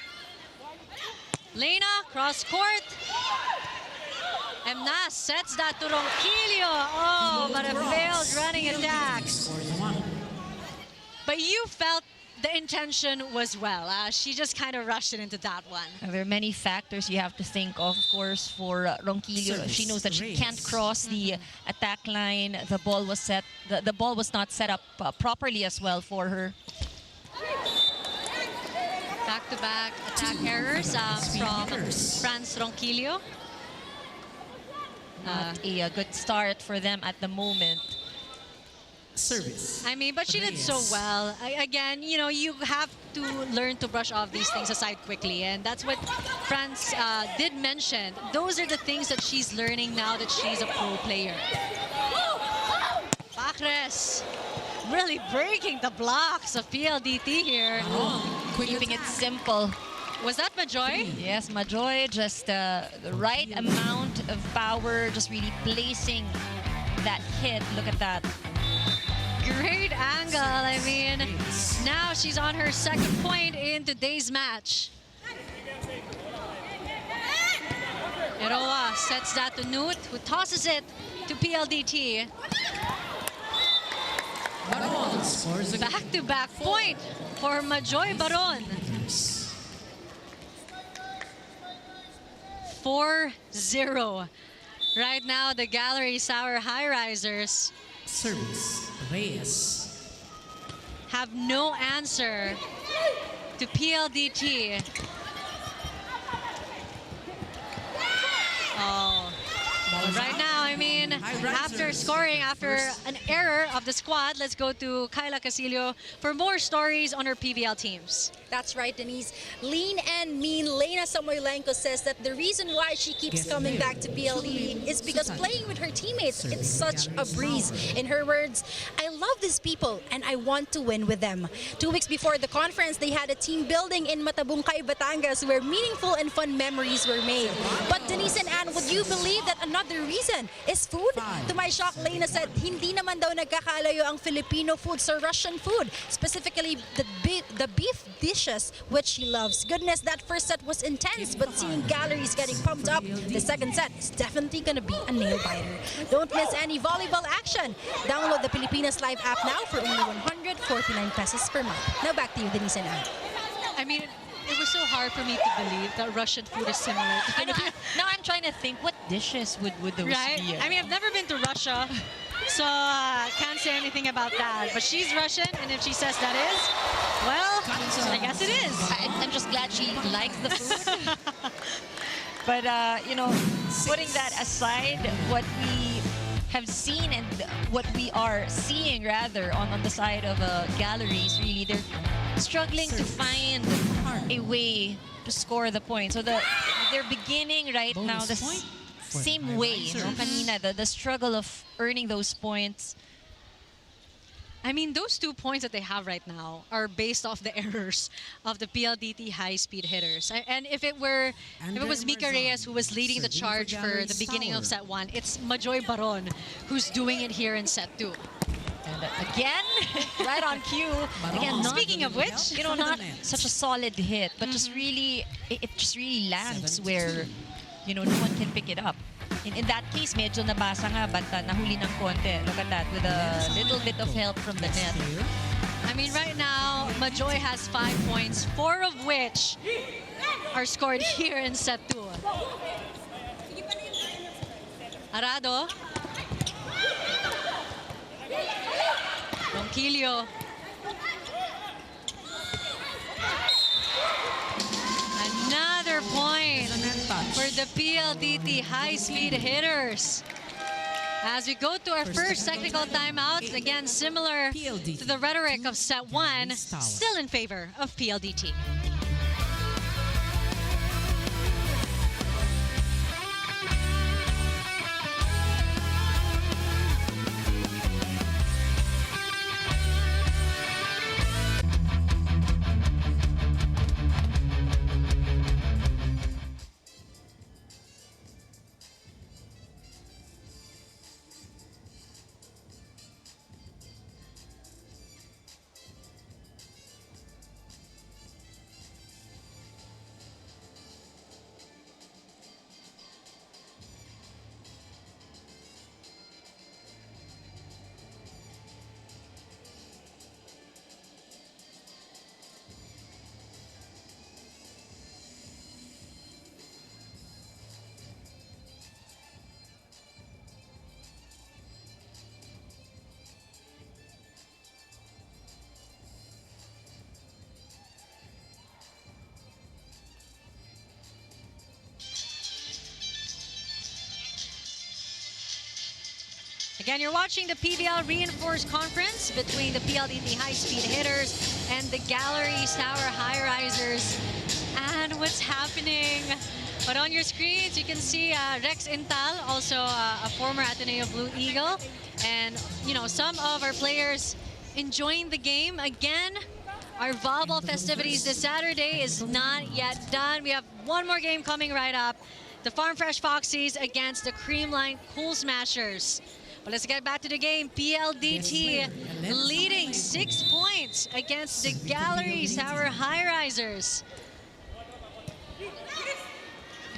[SPEAKER 2] Lena, cross court. Emnas sets that to Ronquillo. Oh, but a failed running attack. But you felt the intention was well. She just kind of rushed it into that one.
[SPEAKER 3] There are many factors you have to think of course, for Ronquillo. She knows that she can't cross the attack line. The ball was set. The ball was not set up properly as well for her.
[SPEAKER 2] Back-to-back attack errors from Franz Ronquillo.
[SPEAKER 3] Not a good start for them at the moment.
[SPEAKER 1] Service.
[SPEAKER 2] I mean, but she did so well. Again, you have to learn to brush off these things aside quickly. And that's what Franz did mention. Those are the things that she's learning now that she's a pro player. Pacres really breaking the blocks of PLDT here.
[SPEAKER 3] Keeping it simple.
[SPEAKER 2] Was that Majoy?
[SPEAKER 3] Yes, Majoy, just the right amount of power, just really placing that hit. Look at that.
[SPEAKER 2] Great angle. I mean, now she's on her second point in today's match. Eroa sets that to Newt, who tosses it to PLDT. Back-to-back point for Majoy Baron. 4-0. Right now, the Galeries Tower Highrisers
[SPEAKER 1] Service. Reyes.
[SPEAKER 2] have no answer to PLDT. Oh. Right now, I mean, after scoring, after an error of the squad, let's go to Kyla Casillo for more stories on her PVL teams.
[SPEAKER 4] That's right, Denise. Lean and mean Lena Samoylenko says that the reason why she keeps coming back to PLE is because playing with her teammates, it's such a breeze. In her words, I love these people and I want to win with them. 2 weeks before the conference, they had a team building in Matabungkay, Batangas where meaningful and fun memories were made. But Denise and Anne, would you believe that another reason is food? To my shock, Lena said, hindi naman daw nagkakalayo ang Filipino food sa Russian food, specifically the beef dishes, which she loves. Goodness, that first set was intense, but seeing Galeries getting pumped up, the second set is definitely gonna be a nail-biter. Don't miss any volleyball action. Download the Pilipinas Live app now for only 149 pesos per month. Now back to you, Denise and Anne.
[SPEAKER 2] I mean, it was so hard for me to believe that Russian food is similar to
[SPEAKER 3] I know,
[SPEAKER 2] Filipino.
[SPEAKER 3] now I'm trying to think, what dishes would those
[SPEAKER 2] Right?
[SPEAKER 3] be?
[SPEAKER 2] I mean, I've never been to Russia, so can't say anything about that. But she's Russian, and if she says that is, well, I guess it is.
[SPEAKER 3] I'm just glad she likes the food. But, putting that aside, what we have seen and what we are seeing, rather, on the side of Galeries, really, they're struggling to find a way to score the point. So they're beginning right now the same way, kanina, the struggle of earning those points.
[SPEAKER 2] I mean, those 2 points that they have right now are based off the errors of the PLDT high-speed hitters. And if it was Mika Reyes who was leading the charge for the beginning of set 1, it's Majoy Baron who's doing it here in set 2.
[SPEAKER 3] And again, right on cue. Again,
[SPEAKER 2] Speaking of which,
[SPEAKER 3] not such a solid hit, but just really, it just really lands where, no one can pick it up. In that case, medyo nabasa nga, but nahuli ng konti. Look at that, with a little bit of help from the net.
[SPEAKER 2] I mean, right now, Majoy has 5 points, 4 of which are scored here in set 2. Arado. Ronquillo. Another point for the PLDT high-speed hitters. As we go to our first technical timeout, again similar to the rhetoric of set 1, still in favor of PLDT. Again, you're watching the PVL Reinforced Conference between the PLDT high-speed hitters and the Galeries Tower Highrisers. And what's happening? But on your screens, you can see Rex Intal, also a former Ateneo Blue Eagle. And, you know, some of our players enjoying the game. Again, our volleyball festivities this Saturday is not yet done. We have one more game coming right up. The Farm Fresh Foxies against the Creamline Cool Smashers. But let's get back to the game. PLDT leading 6 points against the Galeries Tower Highrisers.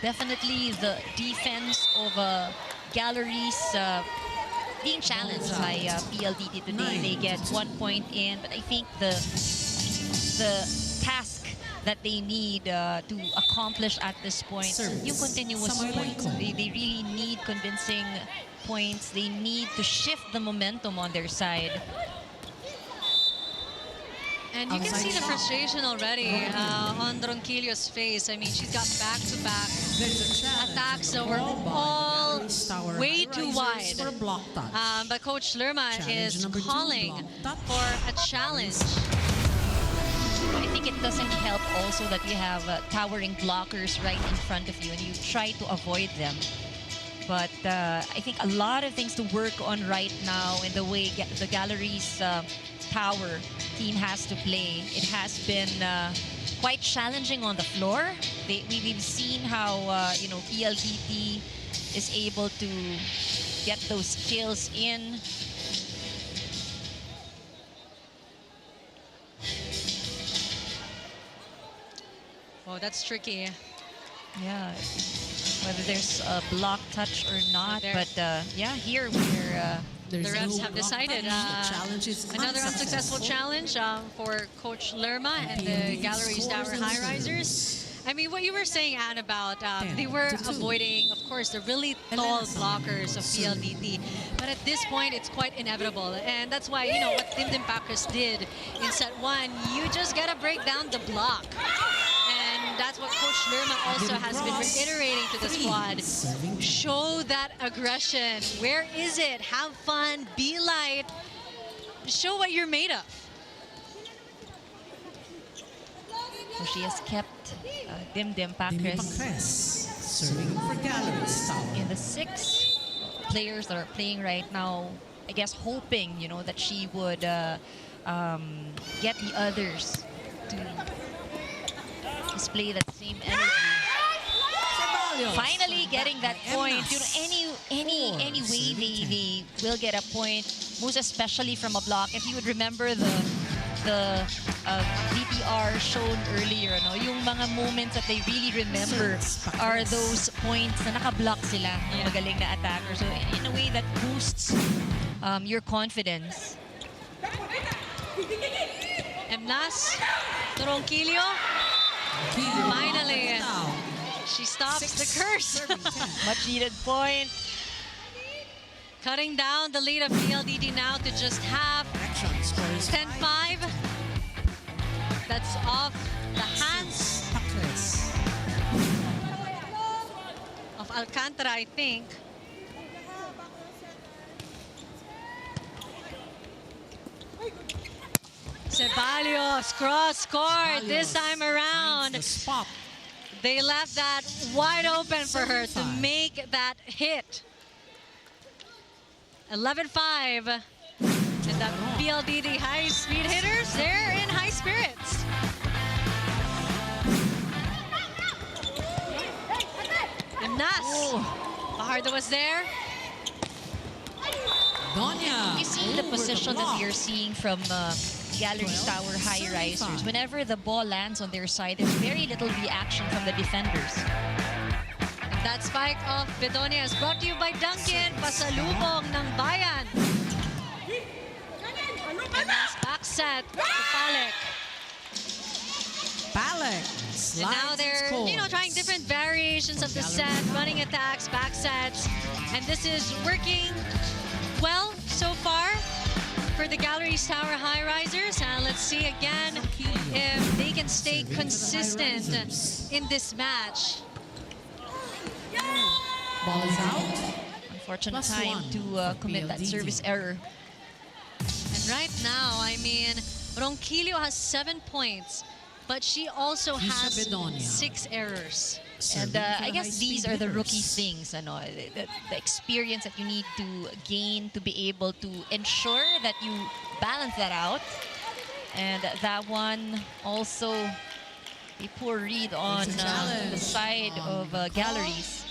[SPEAKER 3] Definitely the defense of Galeries being challenged by PLDT today. They get 1 point in, but I think the task that they need to accomplish at this point, yung continuous points. They really need convincing points. They need to shift the momentum on their side.
[SPEAKER 2] And you can see the frustration already on Ronquillo's face. I mean, she's got back-to-back attacks that were all way too wide. But Coach Lerma is calling for a challenge.
[SPEAKER 3] I think it doesn't help also that you have towering blockers right in front of you and you try to avoid them. But I think a lot of things to work on right now in the way the Galeries Tower team has to play. It has been quite challenging on the floor. We've seen how you know, PLDT is able to get those kills in.
[SPEAKER 2] Oh, that's tricky.
[SPEAKER 3] Yeah, whether there's a block touch or not, but yeah, here we're
[SPEAKER 2] the refs have decided another unsuccessful challenge for Coach Lerma and the Galeries Tower Highrisers. I mean, what you were saying, Anne, about they were avoiding, of course, the really tall blockers of PLDT. But at this point, it's quite inevitable. And that's why, you know, what Tim Packers did in set 1, you just got to break down the block. And that's what Coach Lerma also has been reiterating to the squad. Show that aggression. Where is it? Have fun. Be light. Show what you're made of.
[SPEAKER 3] So she has kept Dim Packers
[SPEAKER 1] serving for Galeries Tower.
[SPEAKER 3] in the 6 players that are playing right now. I guess hoping, you know, that she would get the others to display that same energy. Finally getting that point. You know, any way they will get a point, most especially from a block. If you would remember the VTR shown earlier, no, yung mga moments that they really remember are those points na naka-block sila ng magaling na attacker. So in a way that boosts your confidence.
[SPEAKER 2] Emnas, Ronquillo, final finally,
[SPEAKER 1] Down.
[SPEAKER 2] she stops the curse.
[SPEAKER 1] Serving 10.
[SPEAKER 3] Much needed point.
[SPEAKER 2] Cutting down the lead of PLDT now to just half.
[SPEAKER 1] Correction, score is
[SPEAKER 2] 10-5. That's off the hands
[SPEAKER 1] Pacres.
[SPEAKER 2] of Alcantara, I think. Ceballos cross court this time around.
[SPEAKER 1] The spot.
[SPEAKER 2] They left that wide open for her to
[SPEAKER 1] 75.
[SPEAKER 2] make that hit. 11-5. And the PLDT high-speed hitters, they're in high spirits. And Nas, Fajardo was there.
[SPEAKER 1] Donya.
[SPEAKER 3] You see the
[SPEAKER 1] over
[SPEAKER 3] position that
[SPEAKER 1] block.
[SPEAKER 3] we are seeing from Galeries Tower Highrisers. Whenever the ball lands on their side, there's very little reaction from the defenders.
[SPEAKER 2] And that spike of Bedonia is brought to you by Duncan, pasalubong ng bayan. And that's back set to Palek.
[SPEAKER 1] Palek.
[SPEAKER 2] And now they're, trying different variations of the set, running attacks, back sets. And this is working well so far for the Galeries Tower Highrisers. And let's see again if they can stay consistent in this match.
[SPEAKER 1] Ball is out.
[SPEAKER 3] Unfortunate
[SPEAKER 1] Plus
[SPEAKER 3] time
[SPEAKER 1] one
[SPEAKER 3] to
[SPEAKER 1] for
[SPEAKER 3] commit that
[SPEAKER 1] PLDT.
[SPEAKER 3] service error.
[SPEAKER 2] And right now, I mean, Ronquillo has 7 points, but she also
[SPEAKER 1] Tisha
[SPEAKER 2] has
[SPEAKER 1] Bedonia.
[SPEAKER 2] 6 errors.
[SPEAKER 3] And
[SPEAKER 1] Serving for
[SPEAKER 3] I
[SPEAKER 1] the
[SPEAKER 3] guess these
[SPEAKER 1] high-speed
[SPEAKER 3] are the
[SPEAKER 1] hitters.
[SPEAKER 3] rookie things, the experience that you need to gain to be able to ensure that you balance that out. And that one also a poor read on
[SPEAKER 1] It's a
[SPEAKER 3] the
[SPEAKER 1] challenge
[SPEAKER 3] side
[SPEAKER 1] on
[SPEAKER 3] of
[SPEAKER 1] the
[SPEAKER 3] Galleries.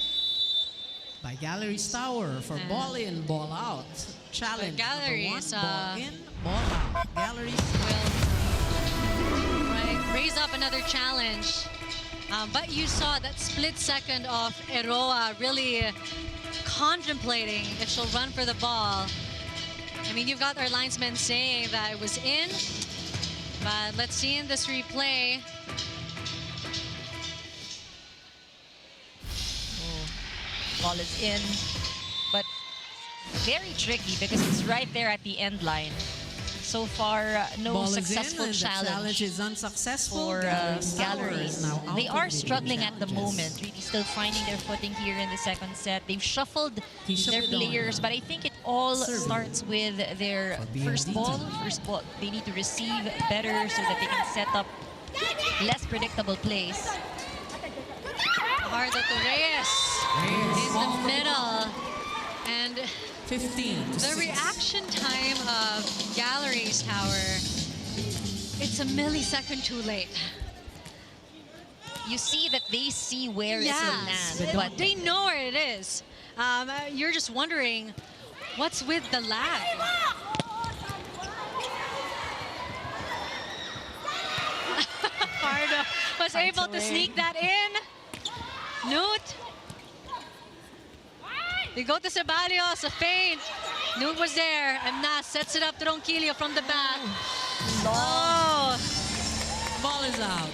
[SPEAKER 1] By Galeries Tower for
[SPEAKER 2] And
[SPEAKER 1] ball in, ball out. Challenge.
[SPEAKER 2] Galleries,
[SPEAKER 1] number 1, ball in, ball out. Galleries
[SPEAKER 2] Right, raise up another challenge. But you saw that split second of Eroa really contemplating if she'll run for the ball. I mean, you've got our linesman saying that it was in, but let's see in this replay.
[SPEAKER 3] Ball is in, but very tricky because it's right there at the end line. So far, no
[SPEAKER 1] Ball
[SPEAKER 3] successful
[SPEAKER 1] is in, and the challenge is unsuccessful.
[SPEAKER 3] for
[SPEAKER 1] Galeries Tower
[SPEAKER 3] Galleries.
[SPEAKER 1] is now out
[SPEAKER 3] They
[SPEAKER 1] of
[SPEAKER 3] are
[SPEAKER 1] the
[SPEAKER 3] struggling at the
[SPEAKER 1] challenges.
[SPEAKER 3] moment, really still finding their footing here in the second set. They've shuffled
[SPEAKER 1] Tisha
[SPEAKER 3] their
[SPEAKER 1] Bedonia.
[SPEAKER 3] players, but I think it all
[SPEAKER 1] Serving
[SPEAKER 3] starts with their
[SPEAKER 1] for
[SPEAKER 3] first
[SPEAKER 1] BLDT.
[SPEAKER 3] ball. First ball, they need to receive better so that they can set up less predictable plays.
[SPEAKER 2] Fajardo to Reyes in the middle. And
[SPEAKER 1] 15 to
[SPEAKER 2] the
[SPEAKER 1] 6.
[SPEAKER 2] reaction time of Galeries Tower, it's a millisecond too late.
[SPEAKER 3] You see that they see where it will
[SPEAKER 2] Yes,
[SPEAKER 3] land, but
[SPEAKER 2] they know where it is. You're just wondering, what's with the lag? Fajardo was able to sneak that in. Newt. They go to Ceballos, a feint. Newt was there, and Nas sets it up to Ronquillo from the back. Oh!
[SPEAKER 1] Ball is out.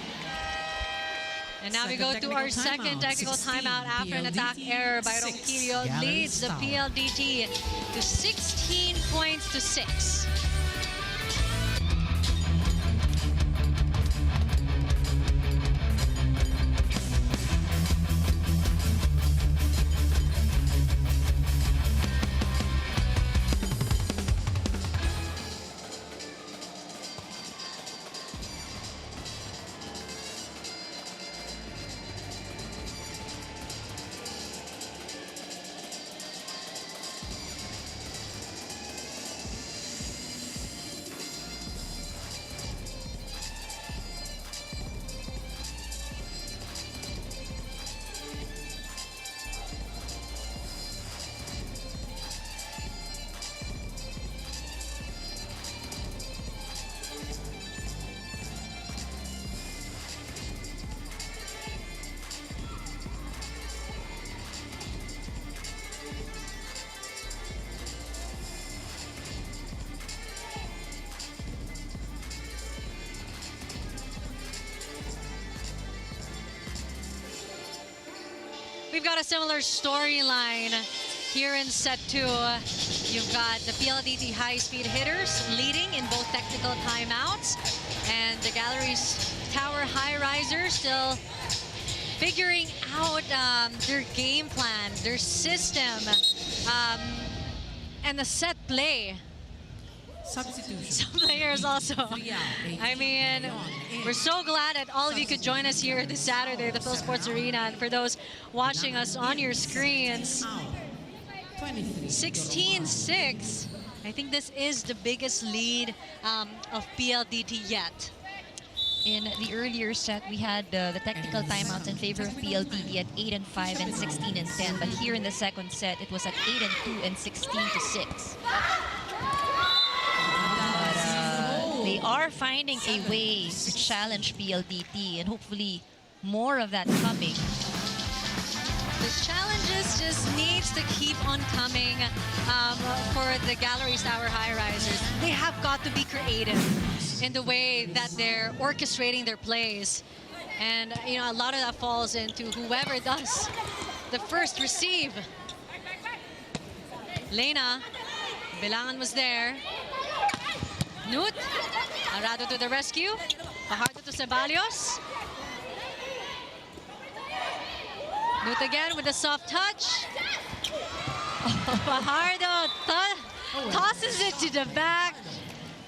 [SPEAKER 2] And now we
[SPEAKER 1] Second
[SPEAKER 2] go to our
[SPEAKER 1] technical
[SPEAKER 2] second
[SPEAKER 1] timeout.
[SPEAKER 2] technical
[SPEAKER 1] 16,
[SPEAKER 2] timeout after an attack
[SPEAKER 1] PLDT,
[SPEAKER 2] error by
[SPEAKER 1] 6.
[SPEAKER 2] Ronquillo.
[SPEAKER 1] Galeries
[SPEAKER 2] Leads the
[SPEAKER 1] Tower.
[SPEAKER 2] PLDT to 16 points to 6. we've got a similar storyline here in set 2. You've got the PLDT high-speed hitters leading in both technical timeouts, and the Galeries Tower Highrisers still figuring out their game plan, their system, and the set play.
[SPEAKER 1] Substitution.
[SPEAKER 2] Some players also. I mean, we're so glad that all of you could join us here this Saturday at the Phil Sports Arena. And for those watching us on your screens, 16-6. I think this is the biggest lead of PLDT yet.
[SPEAKER 3] In the earlier set, we had the technical timeouts in favor of PLDT at 8-5 and 16-10. But here in the second set, it was at 8-2 and 16-6. They are finding a way to challenge PLDT, and hopefully more of that coming.
[SPEAKER 2] The challenges just needs to keep on coming for the Galeries Tower Highrisers. They have got to be creative in the way that they're orchestrating their plays. And, you know, a lot of that falls into whoever does the first receive. Lena, Bilangan was there. Nut, Arado to the rescue. Fajardo to Ceballos. Nut again with a soft touch. Fajardo tosses it to the back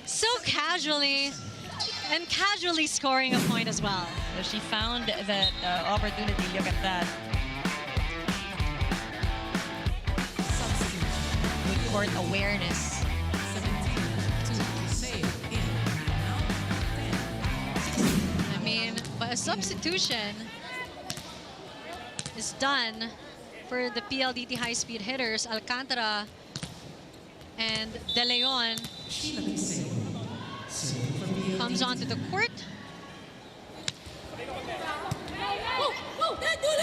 [SPEAKER 2] so casually, and casually scoring a point as well.
[SPEAKER 3] So she found that opportunity. Look at that. Good court awareness.
[SPEAKER 2] I mean, but a substitution is done for the PLDT high-speed hitters. Alcantara and De Leon comes onto the court.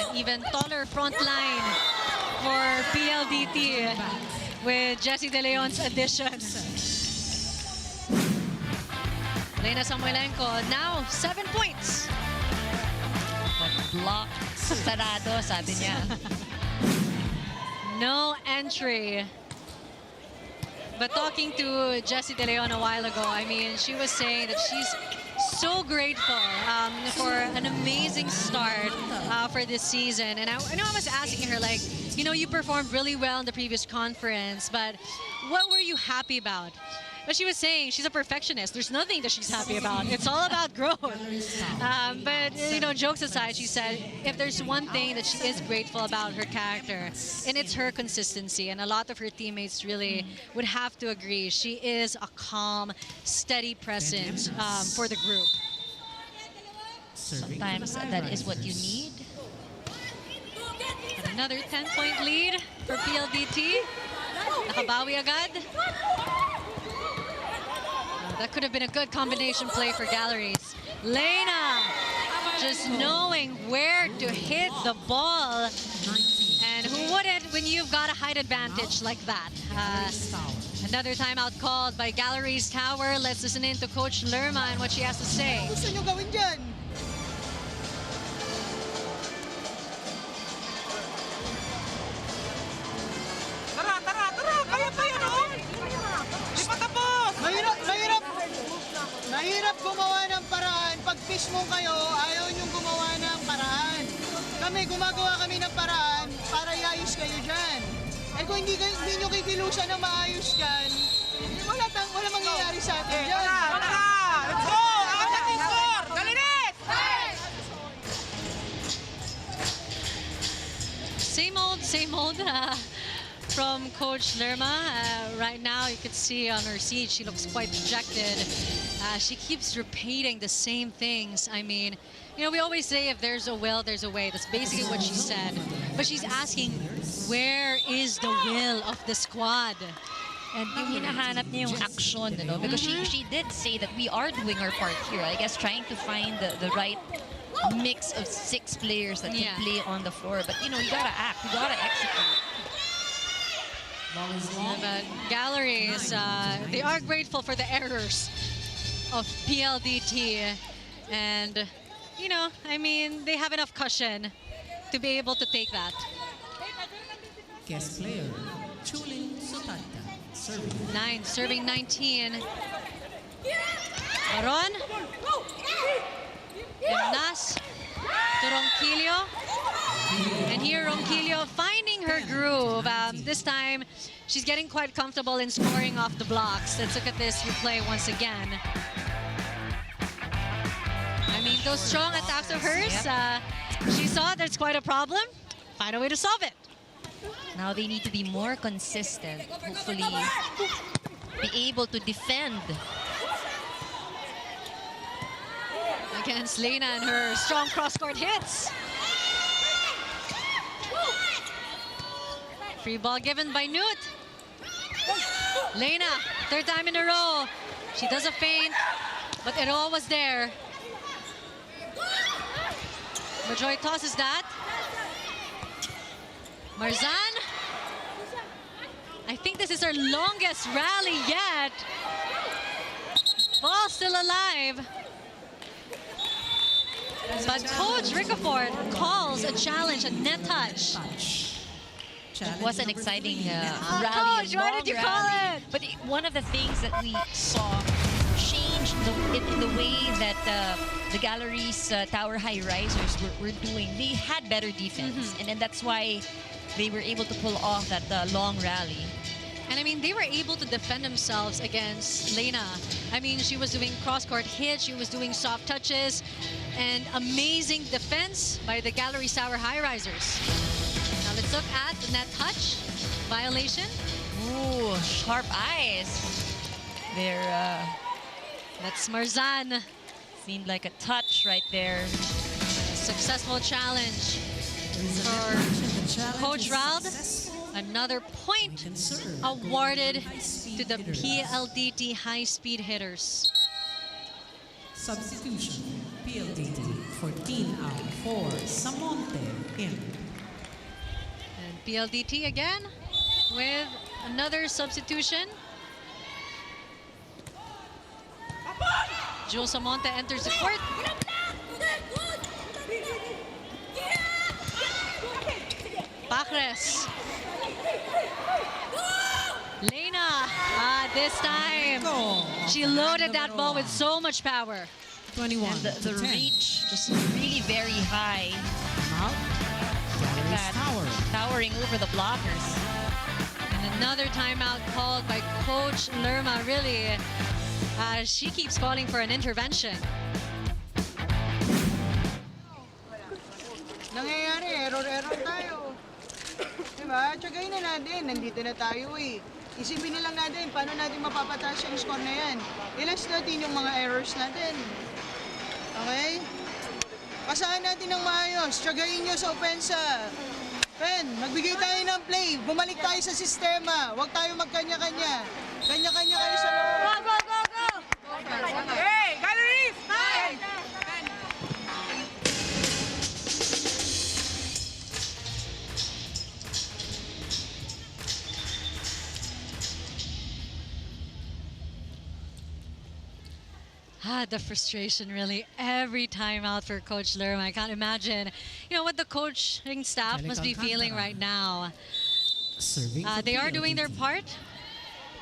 [SPEAKER 2] An even taller front line for PLDT with Jessie De Leon's addition. Lena Samuelenko now 7 points.
[SPEAKER 3] Block. Sarado, sabi niya.
[SPEAKER 2] No entry. But talking to Jessie De Leon a while ago, I mean, she was saying that she's so grateful for an amazing start for this season. And I know I was asking her, like, you know, you performed really well in the previous conference, but what were you happy about? But she was saying she's a perfectionist. There's nothing that she's happy about. It's all about growth. But, you know, jokes aside, she said if there's one thing that she is grateful about her character, and it's her consistency. And a lot of her teammates really would have to agree. She is a calm, steady presence for the group.
[SPEAKER 3] Sometimes that is what you need.
[SPEAKER 2] And another 10-point lead for PLDT. Nakabawi agad. That could have been a good combination play for Galeries. Lena just knowing where to hit the ball. And who wouldn't when you've got a height advantage like that? Another timeout called by Galeries Tower. Let's listen in to Coach Lerma and what she has to say.
[SPEAKER 5] Gusto nyo gawin dyan?
[SPEAKER 6] Tara, tara, tara! Kaya pa yan, oh! Di pa tapos!
[SPEAKER 5] Mahirap gumawa ng paraan. Pag mismong kayo, ayaw nyong gumawa ng paraan. Kami, gumagawa kami ng paraan para iayos kayo dyan. Eh kung hindi nyo kikilusan na maayos dyan, wala mangyayari sa atin dyan.
[SPEAKER 6] Tara, tara! Let's go! Ang ating score! Galeries!
[SPEAKER 2] Same old from Coach Lerma. Right now, you could see on her seat, she looks quite dejected. She keeps repeating the same things. I mean, you know, we always say if there's a will, there's a way. That's basically what she said. But she's asking, where is the will of the squad?
[SPEAKER 3] And yung hinahanap niya yung action, you know, because she did say that we are doing our part here. I guess trying to find the right mix of 6 players that can play on the floor. But, you know, you gotta act, you gotta execute.
[SPEAKER 2] But Galeries, they are grateful for the errors of PLDT. And, you know, I mean, they have enough cushion to be able to take that.
[SPEAKER 1] Guest player, Chulin Sutata. Serving.
[SPEAKER 2] 9, serving 19. Baron. Nas to Ronquillo. And here Ronquillo finding her groove. This time, she's getting quite comfortable in scoring off the blocks. Let's look at this replay once again. I mean, those strong attacks of hers, she saw there's quite a problem. Find a way to solve it.
[SPEAKER 3] Now they need to be more consistent. Hopefully be able to defend.
[SPEAKER 2] Against Lena and her strong cross-court hits. Free ball given by Newt. Lena, third time in a row. She does a feint, but Ero was there. Majoy tosses that. Marzan. I think this is her longest rally yet. Ball still alive. But Coach Ricafort calls a challenge, a net touch.
[SPEAKER 3] It was an exciting rally.
[SPEAKER 2] Coach,
[SPEAKER 3] a
[SPEAKER 2] why
[SPEAKER 3] long
[SPEAKER 2] did you call
[SPEAKER 3] rally.
[SPEAKER 2] it?
[SPEAKER 3] But one of the things that we saw change in the way that the Galeries Tower Highrisers were doing. They had better defense, and then that's why they were able to pull off that long rally.
[SPEAKER 2] And I mean, they were able to defend themselves against Lena. I mean, she was doing cross-court hits, she was doing soft touches, and amazing defense by the Galeries Tower Highrisers. Now let's look at the net touch violation.
[SPEAKER 3] Ooh, sharp eyes. There
[SPEAKER 2] That's Marzan.
[SPEAKER 3] seemed like a touch right there.
[SPEAKER 2] Successful challenge for Coach Rald. Another point awarded to the PLDT high-speed hitters.
[SPEAKER 1] Substitution, PLDT, 14 out, 4, Samonte in.
[SPEAKER 2] And PLDT again with another substitution. Jules Samonte enters the court. Pacres. Lena, this time, she loaded that ball with so much power.
[SPEAKER 1] 21
[SPEAKER 3] And the
[SPEAKER 1] to 10.
[SPEAKER 3] reach just really very high.
[SPEAKER 1] Out. Galeries
[SPEAKER 3] That
[SPEAKER 1] Tower.
[SPEAKER 3] towering over the blockers.
[SPEAKER 2] And another timeout called by Coach Lerma. Really, she keeps calling for an intervention.
[SPEAKER 5] Nangyayari, error tayo. Diba? Tsagayin na natin, nandito na tayo eh. Isipin na lang natin, paano natin mapapataas yung score na yan. Ilas natin yung mga errors natin. Okay? Pasahan natin ng maayos, tsagayin nyo sa opensa. Pen, magbigay tayo ng play, bumalik tayo sa sistema. Huwag tayo magkanya-kanya. Kanya-kanya kayo sa loob.
[SPEAKER 6] Go, go, go, go! Hey, Galeries! Hey!
[SPEAKER 2] The frustration really every time out for Coach Lerma. I can't imagine, what the coaching staff must be feeling right now.
[SPEAKER 1] Serving for
[SPEAKER 2] They are doing their
[SPEAKER 1] PLDT.
[SPEAKER 2] part.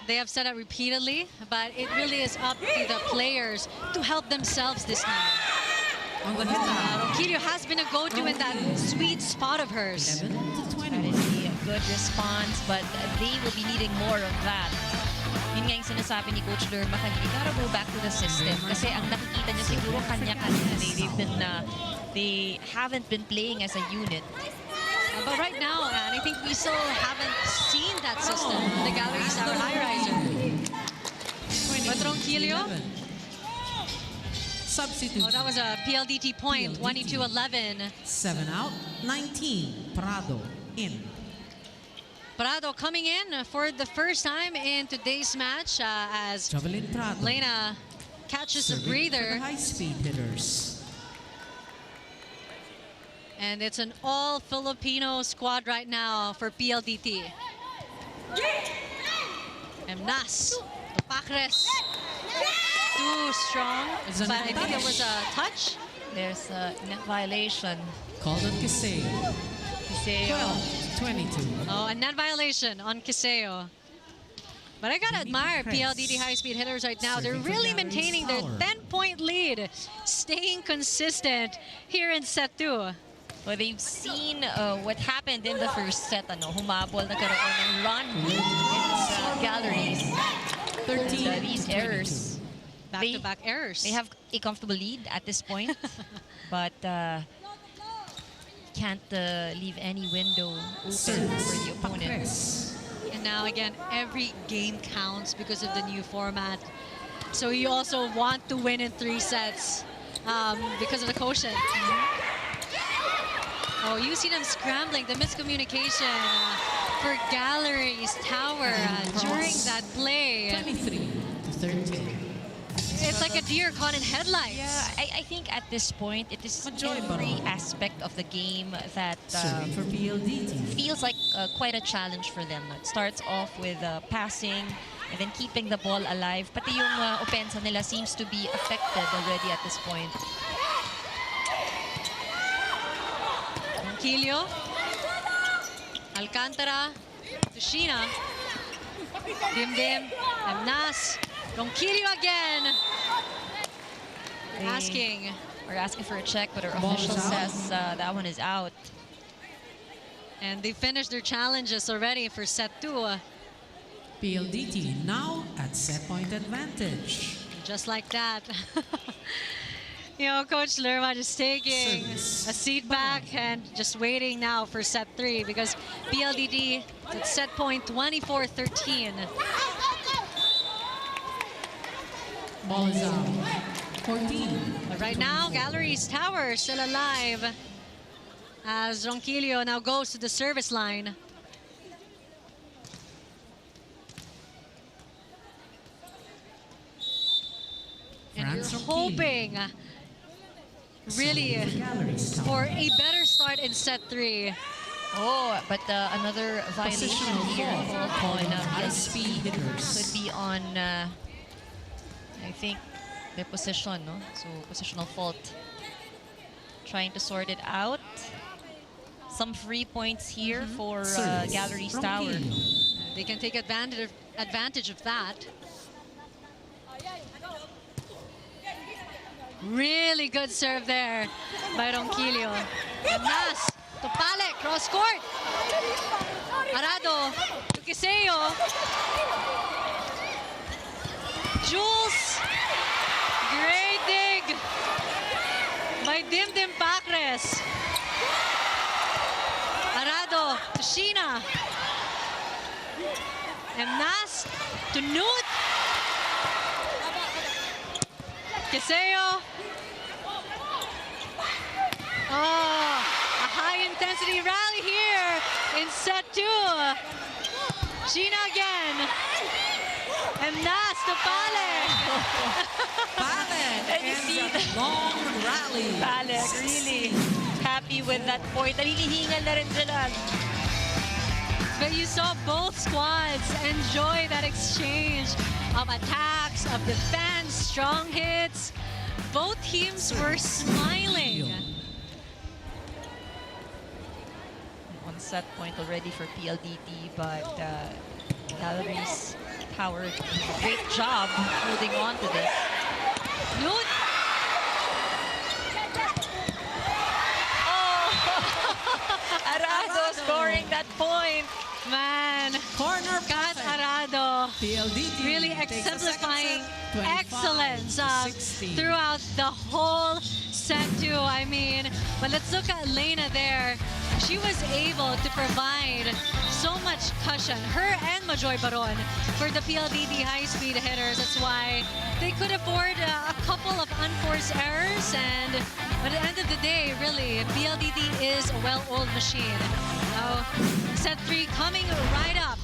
[SPEAKER 2] They have said that repeatedly, but it really is up to the players to help themselves this time.
[SPEAKER 1] On the hit out.
[SPEAKER 2] Ronquillo has been a go-to in that sweet spot of hers.
[SPEAKER 1] 11 to
[SPEAKER 3] That
[SPEAKER 1] 21.
[SPEAKER 3] is a good response, but they will be needing more of that. Yun nga yung sinasabi ni Coach Lerma kanina, you gotta go back to the system. Kasi ang nakikita niya siguro kanya-kanya. They haven't been playing as a unit.
[SPEAKER 2] But right now, and I think we still haven't seen that system. The Galeries Tower Highriser. But Ronquillo,
[SPEAKER 1] Substitute.
[SPEAKER 2] that was a PLDT point, 22-11.
[SPEAKER 1] 7 out, 19, Prado in.
[SPEAKER 2] Prado coming in for the first time in today's match as
[SPEAKER 1] Javelin Prado.
[SPEAKER 2] Lena catches a
[SPEAKER 1] Serving for
[SPEAKER 2] breather.
[SPEAKER 1] the high-speed hitters.
[SPEAKER 2] And it's an all-Filipino squad right now for PLDT. Nas, Pacres, too strong,
[SPEAKER 1] It's a
[SPEAKER 2] but I
[SPEAKER 1] net
[SPEAKER 2] think it
[SPEAKER 1] touch.
[SPEAKER 2] was a touch.
[SPEAKER 3] There's a net violation.
[SPEAKER 1] Called on Kisei.
[SPEAKER 3] Kasi
[SPEAKER 1] 12 22.
[SPEAKER 2] Oh, a net violation on Kiseo. But I gotta admire PLDT high-speed hitters right now. They're really maintaining their 10-point lead, staying consistent here in set 2.
[SPEAKER 3] Well, they've seen what happened in the first set. Humabol, nagkaroon ng run in Galleries.
[SPEAKER 1] 13
[SPEAKER 3] And, these
[SPEAKER 1] to
[SPEAKER 3] errors.
[SPEAKER 2] Back-to-back errors.
[SPEAKER 3] They have a comfortable lead at this point, but can't leave any window open for the opponent.
[SPEAKER 2] And now again, every game counts because of the new format. So you also want to win in 3 sets because of the quotient. Oh, you see them scrambling, the miscommunication for Galeries Tower during that play.
[SPEAKER 1] 23 to 13.
[SPEAKER 2] It's like a deer caught in headlights.
[SPEAKER 3] Yeah, I think at this point, it is every aspect of the game that
[SPEAKER 1] For PLDT.
[SPEAKER 3] feels like quite a challenge for them. It starts off with passing and then keeping the ball alive. Pati yung opensa nila seems to be affected already at this point.
[SPEAKER 2] Ronquillo, Alcantara, Tushina, Dimdim, Amnas, Ronquillo again.
[SPEAKER 3] We're asking for a check, but our
[SPEAKER 1] Ball
[SPEAKER 3] official
[SPEAKER 1] is out.
[SPEAKER 3] says that one is out.
[SPEAKER 2] And they finished their challenges already for set 2.
[SPEAKER 1] PLDT now at set point advantage.
[SPEAKER 2] Just like that. You know, Coach Lerma just taking
[SPEAKER 1] Service.
[SPEAKER 2] a seat back and just waiting now for set 3 because PLDT at set point 24-13.
[SPEAKER 1] Ball is out. 14.
[SPEAKER 2] But right now, Galeries Tower still alive as Ronquillo now goes to the service line. And you're
[SPEAKER 1] Franz Ronquillo.
[SPEAKER 2] hoping really
[SPEAKER 1] Galeries Tower.
[SPEAKER 2] for a better start in set 3.
[SPEAKER 3] Oh, but another violation
[SPEAKER 1] Positional
[SPEAKER 3] here
[SPEAKER 1] fault
[SPEAKER 3] called on
[SPEAKER 1] high-speed hitters.
[SPEAKER 3] could be on, I think, their position, no? So, positional fault. Trying to sort it out. Some free points here for
[SPEAKER 1] Service.
[SPEAKER 3] Galeries Tower.
[SPEAKER 1] Ronquillo.
[SPEAKER 2] They can take advantage of that. Really good serve there by Ronquillo. And Nas to Palek, cross court. Arado to Kiseo. Jules. Great dig by Dimdim Pacres. Arado to Sheena. And Nas to Newt. Kiseo. Oh, a high-intensity rally here in set 2. Sheena again. And Nas to Palek.
[SPEAKER 1] Palek
[SPEAKER 3] And you
[SPEAKER 1] ends
[SPEAKER 3] see
[SPEAKER 1] a long rally.
[SPEAKER 3] Palek really happy with that point. Nalilihingal na rin sila.
[SPEAKER 2] But you saw both squads enjoy that exchange of attacks, of defense, strong hits. Both teams were smiling.
[SPEAKER 3] One set point already for PLDT, but Galeries Tower did a great job holding on to this.
[SPEAKER 2] Newt.
[SPEAKER 3] Arado scoring that point.
[SPEAKER 2] Man,
[SPEAKER 1] Corner
[SPEAKER 2] Kat
[SPEAKER 1] perfect.
[SPEAKER 2] Arado
[SPEAKER 1] PLDT
[SPEAKER 2] really
[SPEAKER 1] takes the second
[SPEAKER 2] exemplifying
[SPEAKER 1] set, 25
[SPEAKER 2] excellence
[SPEAKER 1] to 16.
[SPEAKER 2] throughout the whole set 2. I mean, but let's look at Lena there. She was able to provide so much cushion, her and Majoy Baron, for the PLDT high-speed hitters. That's why they could afford a couple of unforced errors. But at the end of the day, really, PLDT is a well-oiled machine. Now, set 3 coming right up.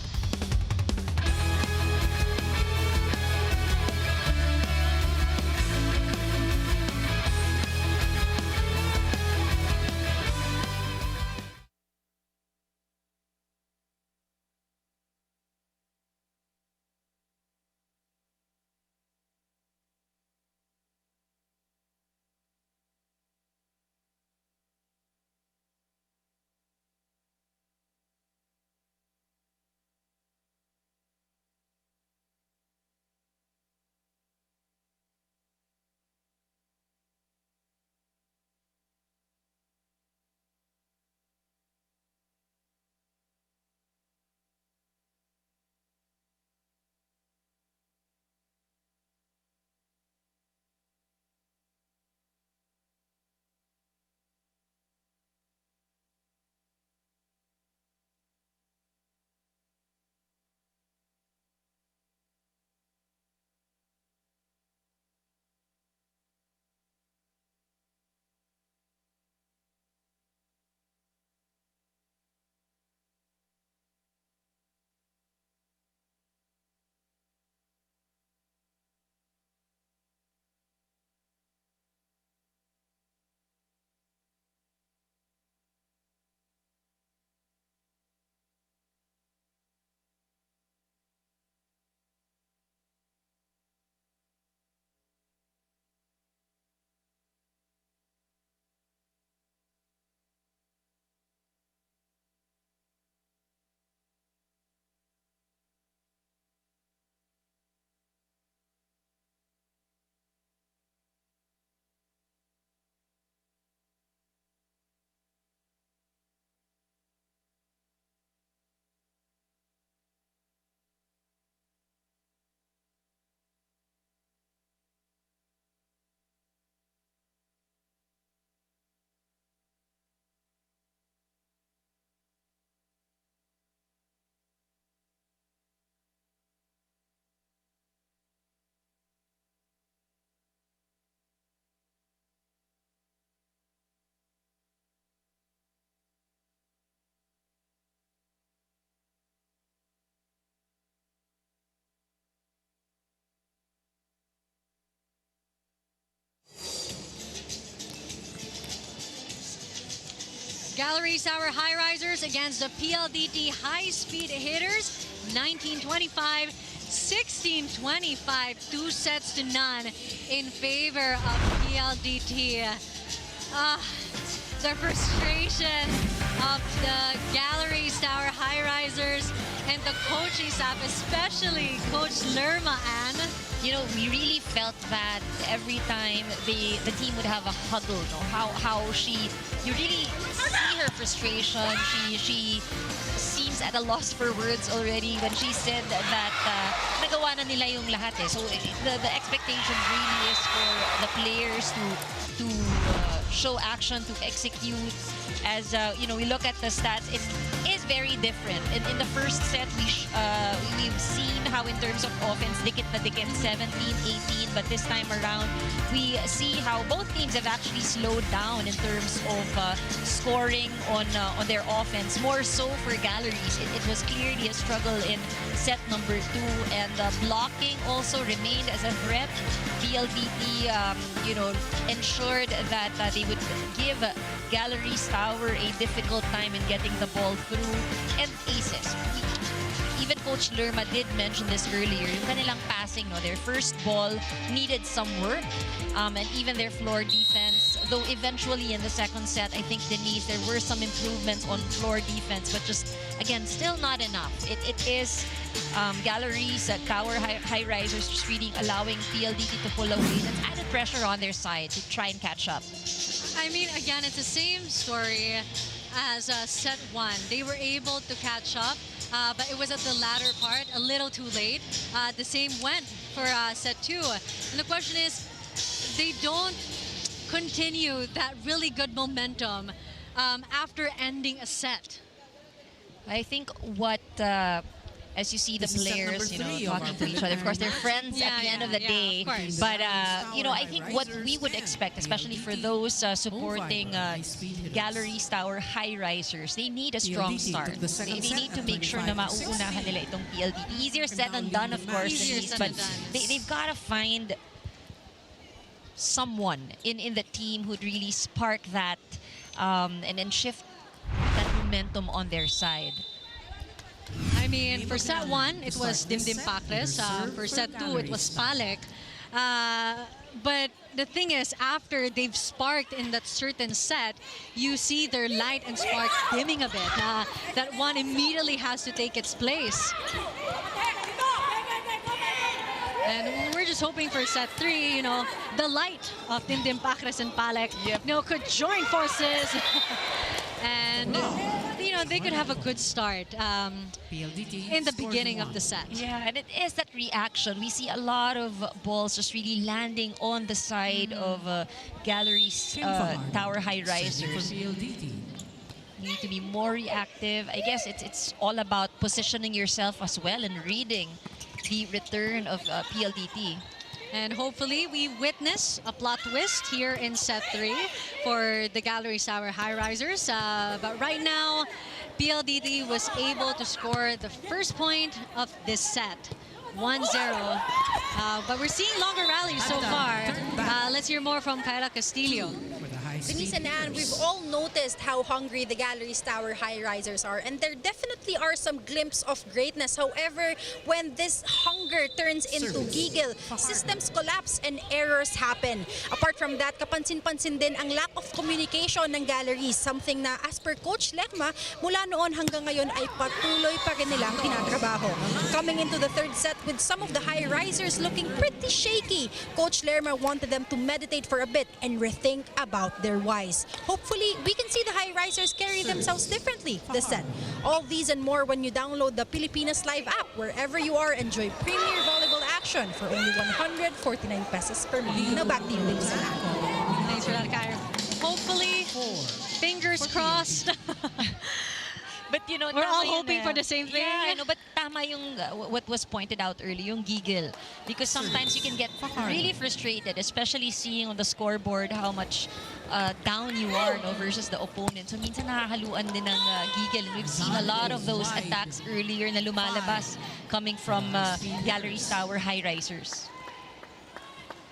[SPEAKER 2] Galeries Tower Highrisers against the PLDT high-speed hitters. 19-25, 16-25, 2 sets to none in favor of PLDT. The frustration of the Galeries Tower Highrisers and the coaching staff, especially Coach Lerma, Ann.
[SPEAKER 3] You know, we really felt that every time the team would have a huddle, no? How you really see her frustration. She seems at a loss for words already when she said that nagawa na nila yung lahat eh. So the expectation really is for the players to show action, to execute. As you know, we look at the stats, it is very different. In the first set, we've seen how in terms of offense, dikit na dikit, 17-18. But this time around, we see how both teams have actually slowed down in terms of scoring on their offense. More so for Galeries, it was clearly a struggle in set number 2, and blocking also remained as a threat. PLDT, you know, ensured that they would give Galeries Tower a difficult time in getting the ball through, and aces. Even Coach Lerma did mention this earlier. Yung kanilang passing, no, their first ball needed some work, and even their floor defense. Though eventually in the second set, I think Denise, there were some improvements on floor defense, but just again, still not enough. It is Galeries, Tower Highrisers just really allowing PLDT to pull away. That's added pressure on their side to try and catch up.
[SPEAKER 2] I mean, again, it's the same story as set 1. They were able to catch up, but it was at the latter part, a little too late. The same went for set 2. And the question is, they don't continue that really good momentum after ending a set.
[SPEAKER 3] I think what, as you see the
[SPEAKER 1] This is set
[SPEAKER 3] players,
[SPEAKER 1] number
[SPEAKER 3] you know,
[SPEAKER 1] 3 of
[SPEAKER 3] talking
[SPEAKER 1] our
[SPEAKER 3] to each other. Of course, they're friends at the end of the day.
[SPEAKER 2] of course.
[SPEAKER 3] But, you know, I think what we would expect, especially for those supporting Galeries Tower Highrisers, they need a strong start. They need to make sure na mauunahan nila itong PLDT. Easier said than done, of course,
[SPEAKER 2] Easier
[SPEAKER 3] Denise,
[SPEAKER 2] said
[SPEAKER 3] but
[SPEAKER 2] than done.
[SPEAKER 3] they've got to find someone in the team who'd really spark that and then shift that momentum on their side.
[SPEAKER 2] I mean, for set 1, it was Dimdim Pacres. For set 2, it was Palek. But the thing is, after they've sparked in that certain set, you see their light and spark dimming a bit. That one immediately has to take its place. And we're just hoping for set 3, you know, the light of Dimdim Pacres and Palek, you know, could join forces. And, you know, they could have a good start in the beginning of the set.
[SPEAKER 3] Yeah, and it is that reaction. We see a lot of balls just really landing on the side of Galeries Tower Highrisers. You need to be more reactive. I guess it's all about positioning yourself as well and reading the return of PLDT.
[SPEAKER 2] And hopefully we witness a plot twist here in set 3 for the Galeries Tower Highrisers. But right now, PLDT was able to score the first point of this set, 1-0. But we're seeing longer rallies so far. Let's hear more from Kyra Castillo.
[SPEAKER 4] Denise and Anne, we've all noticed how hungry the Galeries Tower Highrisers are, and there definitely are some glimpses of greatness. However, when this hunger turns into giggle, systems collapse and errors happen. Apart from that, kapansin-pansin din ang lack of communication ng Galeries, something na as per Coach Lerma, mula noon hanggang ngayon ay patuloy pa rin nilang tinatrabaho. Coming into the third set with some of the Highrisers looking pretty shaky, Coach Lerma wanted them to meditate for a bit and rethink about their whys. Hopefully, we can see the Highrisers carry themselves differently this set. All these and more when you download the Pilipinas Live app. Wherever you are, enjoy premier volleyball action for only 149 pesos per month. Now back to you, ladies and gentlemen.
[SPEAKER 2] Thanks for that, Kyra. Hopefully, fingers crossed.
[SPEAKER 3] But you know,
[SPEAKER 2] We're all
[SPEAKER 3] tama yun
[SPEAKER 2] hoping for the same thing.
[SPEAKER 3] Yeah, I know, but tama yung what was pointed out earlier, yung giggle. Because sometimes you can get really frustrated, especially seeing on the scoreboard how much down you are, no, versus the opponent. So minsan nakakaluan din ng giggle. We've seen a lot of those attacks earlier na lumalabas coming from Galeries Tower Highrisers.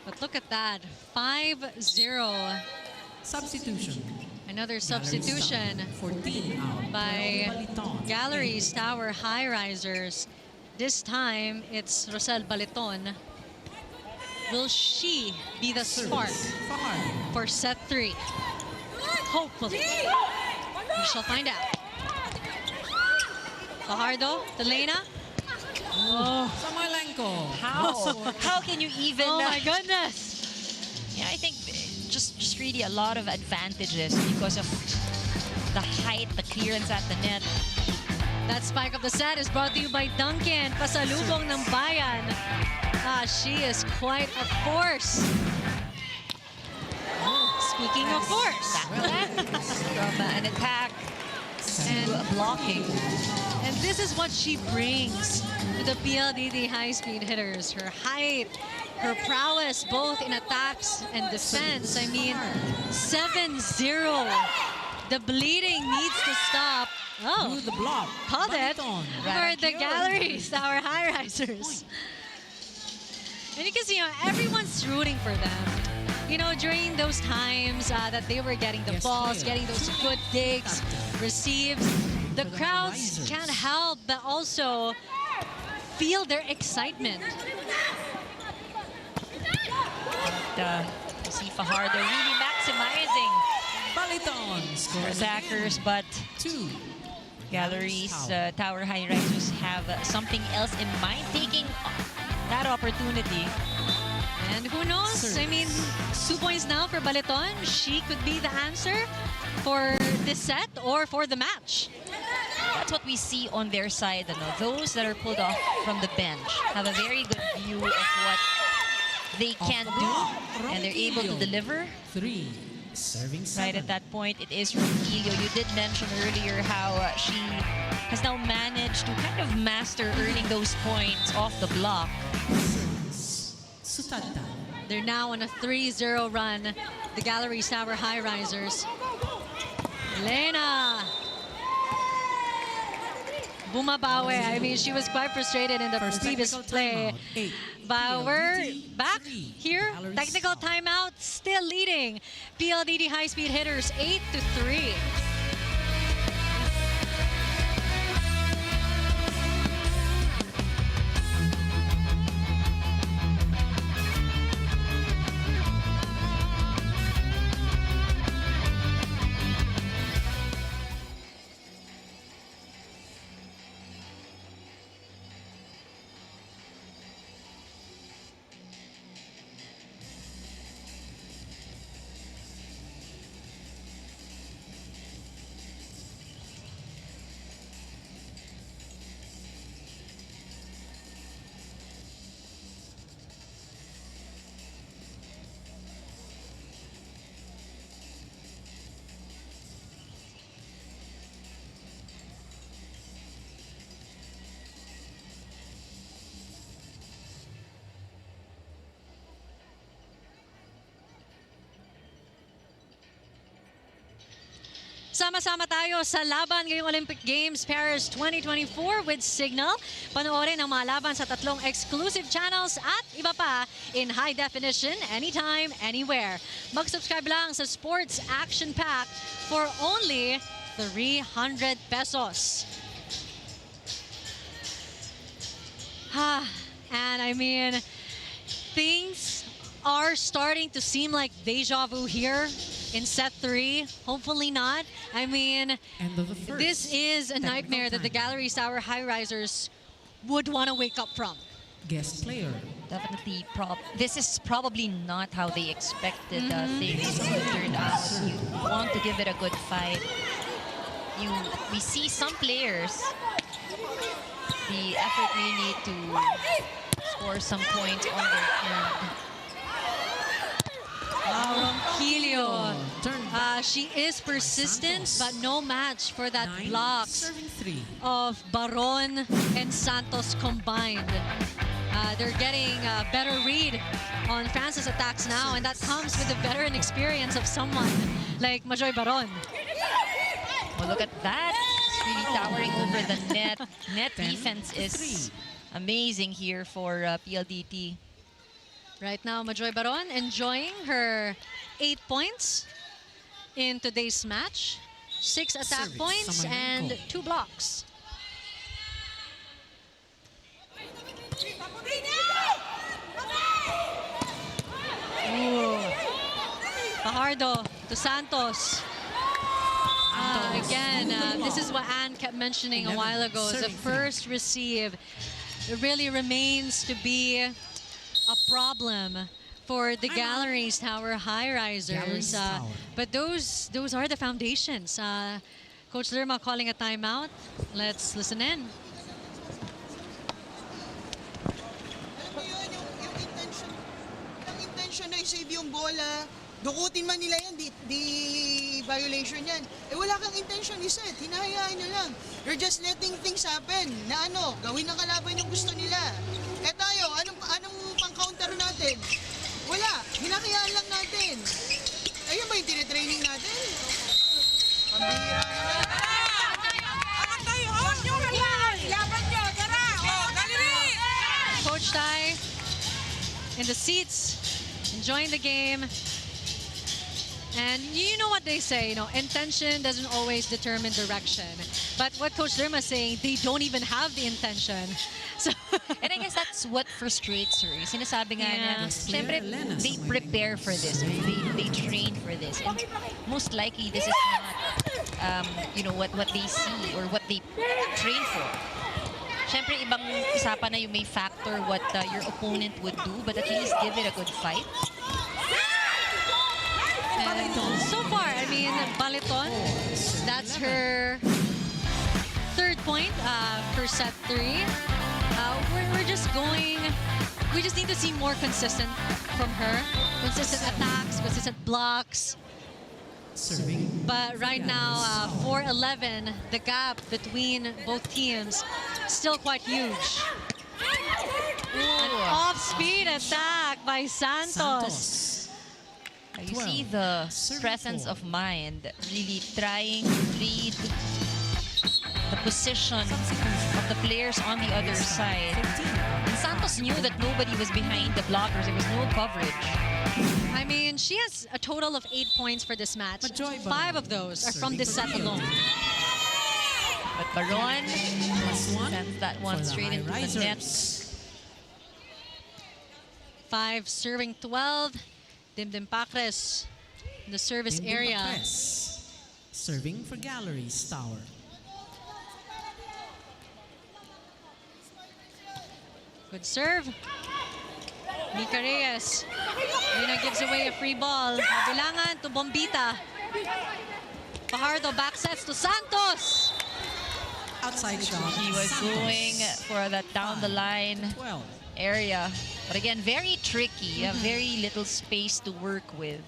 [SPEAKER 2] But look at that, 5-0.
[SPEAKER 1] Substitution.
[SPEAKER 2] Another substitution
[SPEAKER 1] 14 out.
[SPEAKER 2] by
[SPEAKER 1] Baliton.
[SPEAKER 2] Galeries Tower Highrisers. This time, it's Rosel Baliton. Will she be the spark
[SPEAKER 1] Fahar.
[SPEAKER 2] for set 3? Hopefully. We shall find out. Fajardo to Lena. Oh,
[SPEAKER 1] Samoilenko.
[SPEAKER 3] How can you even...
[SPEAKER 2] oh my goodness.
[SPEAKER 3] Yeah, I think just really a lot of advantages because of the height, the clearance at the net.
[SPEAKER 2] That spike of the set is brought to you by Duncan. Pasalubong ng bayan. She is quite a force. Speaking of force.
[SPEAKER 3] From an attack to blocking.
[SPEAKER 2] And this is what she brings to the PLDT high-speed hitters. Her height, her prowess, both in attacks and defense. I mean, 7-0. The bleeding needs to stop. Oh,
[SPEAKER 1] Through the block.
[SPEAKER 2] called it
[SPEAKER 1] Baliton.
[SPEAKER 2] for the Galleries, our Highrisers. And you can see everyone's rooting for them. You know, during those times that they were getting the
[SPEAKER 1] Yes,
[SPEAKER 2] balls,
[SPEAKER 1] player.
[SPEAKER 2] getting those good digs, receives, the
[SPEAKER 1] For the
[SPEAKER 2] crowds
[SPEAKER 1] Highrisers.
[SPEAKER 2] can't help but also feel their excitement.
[SPEAKER 3] You see Fajardo really maximizing
[SPEAKER 1] Baliton
[SPEAKER 3] her
[SPEAKER 1] scores
[SPEAKER 3] attackers, but
[SPEAKER 1] 2.
[SPEAKER 3] Galleries Tower Highrisers have something else in mind, taking that opportunity.
[SPEAKER 2] And who knows? I mean, 2 points now for Baliton. She could be the answer for this set or for the match.
[SPEAKER 3] That's what we see on their side. Those that are pulled off from the bench have a very good view of what they can do, and they're able to deliver.
[SPEAKER 1] 3. Serving 7.
[SPEAKER 3] Right at that point, it is Ronquillo. You did mention earlier how she has now managed to kind of master earning those points off the block.
[SPEAKER 1] Sutanta.
[SPEAKER 2] They're now on a 3-0 run, the Galeries Tower Highrisers. Lena bumabawi. I mean, she was quite frustrated in the
[SPEAKER 1] First
[SPEAKER 2] previous
[SPEAKER 1] technical
[SPEAKER 2] play.
[SPEAKER 1] timeout. 8.
[SPEAKER 2] But we're
[SPEAKER 1] PLDT,
[SPEAKER 2] back
[SPEAKER 1] 3.
[SPEAKER 2] here.
[SPEAKER 1] Galleries
[SPEAKER 2] Technical
[SPEAKER 1] South.
[SPEAKER 2] timeout, still leading. PLDT high-speed hitters 8-3. Sama-sama tayo sa laban ngayong Olympic Games Paris 2024 with Signal. Panoorin ang mga laban sa 3 exclusive channels at iba pa in high definition, anytime, anywhere. Mag-subscribe lang sa Sports Action Pack for only 300 pesos. And I mean, things are starting to seem like deja vu here in set 3. Hopefully not. I mean,
[SPEAKER 1] End of the first.
[SPEAKER 2] this is a
[SPEAKER 1] Technical
[SPEAKER 2] nightmare that the
[SPEAKER 1] time.
[SPEAKER 2] Galeries Tower Highrisers would want to wake up from.
[SPEAKER 1] Guest player.
[SPEAKER 3] Definitely, this is probably not how they expected things to turn out. You want to give it a good fight. We see some players, the effort they need to score some points on their end.
[SPEAKER 2] Ronquillo.
[SPEAKER 1] Turn
[SPEAKER 2] She is persistent,
[SPEAKER 1] Santos.
[SPEAKER 2] but no match for that
[SPEAKER 1] 9.
[SPEAKER 2] block
[SPEAKER 1] Serving 3.
[SPEAKER 2] of Baron and Santos combined. They're getting a better read on France's attacks now, and that comes with the veteran experience of someone like Majoy Baron.
[SPEAKER 3] Well, look at that. It's really towering over the net. Net
[SPEAKER 1] 10
[SPEAKER 3] defense
[SPEAKER 1] to
[SPEAKER 3] is
[SPEAKER 1] 3.
[SPEAKER 3] amazing here for PLDT.
[SPEAKER 2] Right now, Majoy Baron enjoying her 8 points. in today's match. 6 attack
[SPEAKER 1] Service,
[SPEAKER 2] points and
[SPEAKER 1] Samoilenko.
[SPEAKER 2] 2 blocks. Ooh. Fajardo to Santos. Again, this is what Anne kept mentioning a
[SPEAKER 1] 11,
[SPEAKER 2] while ago. The
[SPEAKER 1] serving
[SPEAKER 2] first receive really remains to be a problem for the Galleries Tower Highrisers.
[SPEAKER 1] Galleries Tower.
[SPEAKER 2] But those are the foundations. Coach Lerma calling a timeout. Let's listen in.
[SPEAKER 5] Alam mo yun, yung intention na i-save yung bola, dukutin man nila yan, di violation yan. Eh wala kang intention i-set, hinahayaan nyo lang. You're just letting things happen na gawin ng kalaban yung gusto nila. Eh tayo, anong pang-counter natin? Wala, hinahayaan lang natin. Ayun ba yung tinitraining natin? Pambihira naman.
[SPEAKER 6] Angat tayo! Huwag nyo kailangan! Laban nyo! Tara! Galeries!
[SPEAKER 2] Coach Tai in the seats, enjoying the game. And you know what they say, intention doesn't always determine direction. But what Coach Lerma is saying, they don't even have the intention. So
[SPEAKER 3] And I guess that's what frustrates her. Yung sinasabi nga
[SPEAKER 2] Yeah.
[SPEAKER 3] niya, syempre, they prepare for this. They train for this. And most likely, this is not, what they see or what they train for. Syempre, ibang usapan na yung may factor what your opponent would do, but at least give it a good fight.
[SPEAKER 2] And so far, I mean, Baliton, that's her third point for set 3. We're just going, we just need to see more consistent from her. Consistent attacks, consistent blocks.
[SPEAKER 1] Serving.
[SPEAKER 2] But right now, 4-11, the gap between both teams still quite huge. An off-speed attack by Santos.
[SPEAKER 3] You
[SPEAKER 1] 12,
[SPEAKER 3] see the
[SPEAKER 1] serving
[SPEAKER 3] presence
[SPEAKER 1] 4.
[SPEAKER 3] of mind, really trying to read the position of the players on the other side. And Santos knew that nobody was behind the blockers. There was no coverage.
[SPEAKER 2] I mean, she has a total of 8 points for this match.
[SPEAKER 1] Majoy
[SPEAKER 2] 5 of those are from this set alone.
[SPEAKER 3] But Baron
[SPEAKER 1] +1
[SPEAKER 3] sends that one
[SPEAKER 1] for the
[SPEAKER 3] straight into the net.
[SPEAKER 1] Highrisers.
[SPEAKER 2] 5 serving 12. Dimdim Pacres in the service
[SPEAKER 1] Dimdim
[SPEAKER 2] area.
[SPEAKER 1] Pacres. Serving for Galleries Tower.
[SPEAKER 2] Good serve. Mika Reyes. Lena gives away a free ball. Mabilangan to Bombita. Fajardo back sets to Santos.
[SPEAKER 1] Outside shot.
[SPEAKER 3] He was
[SPEAKER 1] Santos.
[SPEAKER 3] going for that down the line
[SPEAKER 1] 12.
[SPEAKER 3] area. But again, very tricky. Very little space to work with.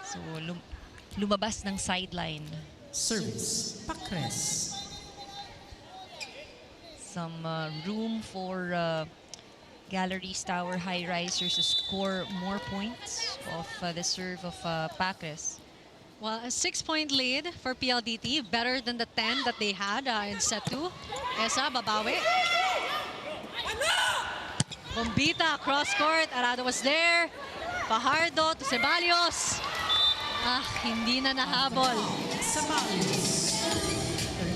[SPEAKER 3] So, lumabas ng sideline.
[SPEAKER 1] Service. Pacres.
[SPEAKER 3] Some room for Galeries Tower Highrisers to score more points off the serve of Pacres.
[SPEAKER 2] Well, a 6-point lead for PLDT. Better than the 10 that they had in set 2. Esa, babawi. Bombita, cross court. Arado was there. Fajardo to Ceballos. Hindi na nahabol.
[SPEAKER 1] Sabales.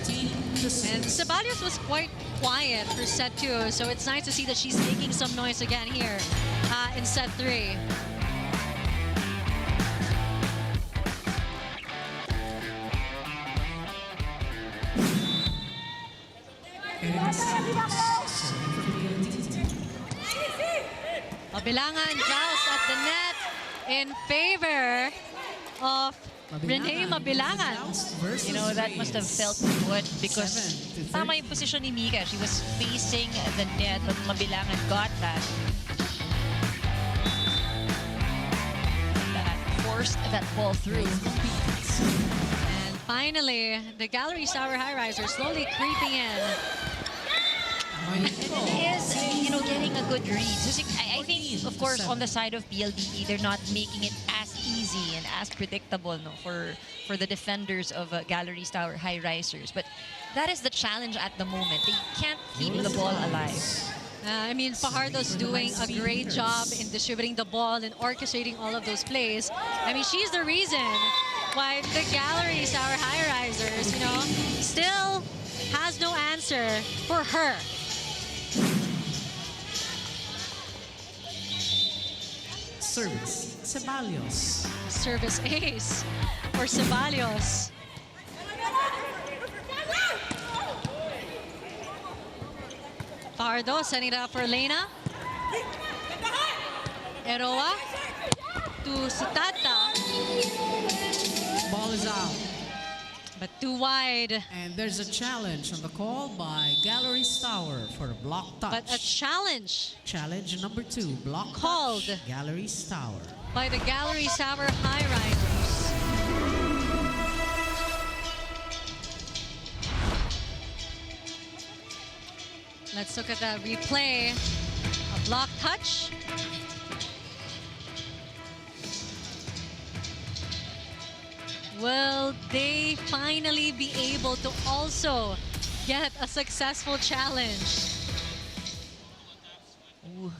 [SPEAKER 1] 13-6.
[SPEAKER 2] And Ceballos was quite quiet for set 2, so it's nice to see that she's making some noise again here in set 3.
[SPEAKER 1] Erika Santos. Serving for PLDT.
[SPEAKER 2] Mabilangan joust at the net in favor of Renee Mabilangan.
[SPEAKER 1] Versus
[SPEAKER 3] You know, that must have felt good because
[SPEAKER 1] 7-13.
[SPEAKER 3] tama yung position ni Mika. She was facing the net, but Mabilangan got that. That forced that ball through.
[SPEAKER 2] And finally, the Galleries Tower Highrisers slowly creeping in.
[SPEAKER 3] And it is, getting a good read. So, I think, of course, on the side of PLDT, they're not making it as easy and as predictable for the defenders of Galeries Tower Highrisers. But that is the challenge at the moment. They can't keep the ball alive.
[SPEAKER 2] I mean, Fajardo's doing a great job in distributing the ball and orchestrating all of those plays. I mean, she's the reason Why the Galleries, our Highrisers, you know, still has no answer for her.
[SPEAKER 1] Service, Ceballos.
[SPEAKER 2] Service ace for Ceballos. Pardo setting it up for Lena. Eroa to Sutata,
[SPEAKER 1] Ball is out.
[SPEAKER 2] but too wide.
[SPEAKER 1] And there's a challenge on the call by Galeries Tower for a block touch.
[SPEAKER 2] But a challenge
[SPEAKER 1] Challenge number 2, block
[SPEAKER 2] Called.
[SPEAKER 1] touch, Galeries Tower.
[SPEAKER 2] by the Galeries Tower Highrisers. Let's look at that replay. A block touch. Will they finally be able to also get a successful challenge?
[SPEAKER 3] Ooh.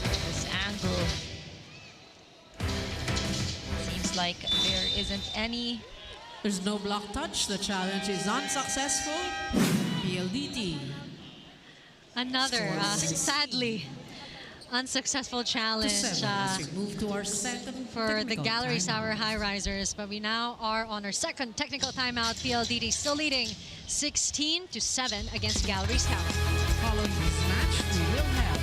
[SPEAKER 3] This angle. Seems like there isn't any.
[SPEAKER 1] There's no block touch. The challenge is unsuccessful. PLDT.
[SPEAKER 2] Another,
[SPEAKER 1] Score 16.
[SPEAKER 2] sadly, unsuccessful
[SPEAKER 1] To
[SPEAKER 2] challenge
[SPEAKER 1] 7 as we move to our second
[SPEAKER 2] for the
[SPEAKER 1] technical
[SPEAKER 2] Galeries
[SPEAKER 1] timeout.
[SPEAKER 2] Tower Highrisers. But we now are on our second technical timeout. PLDT still leading 16-7 against Galeries Tower.
[SPEAKER 1] Following this match, we will have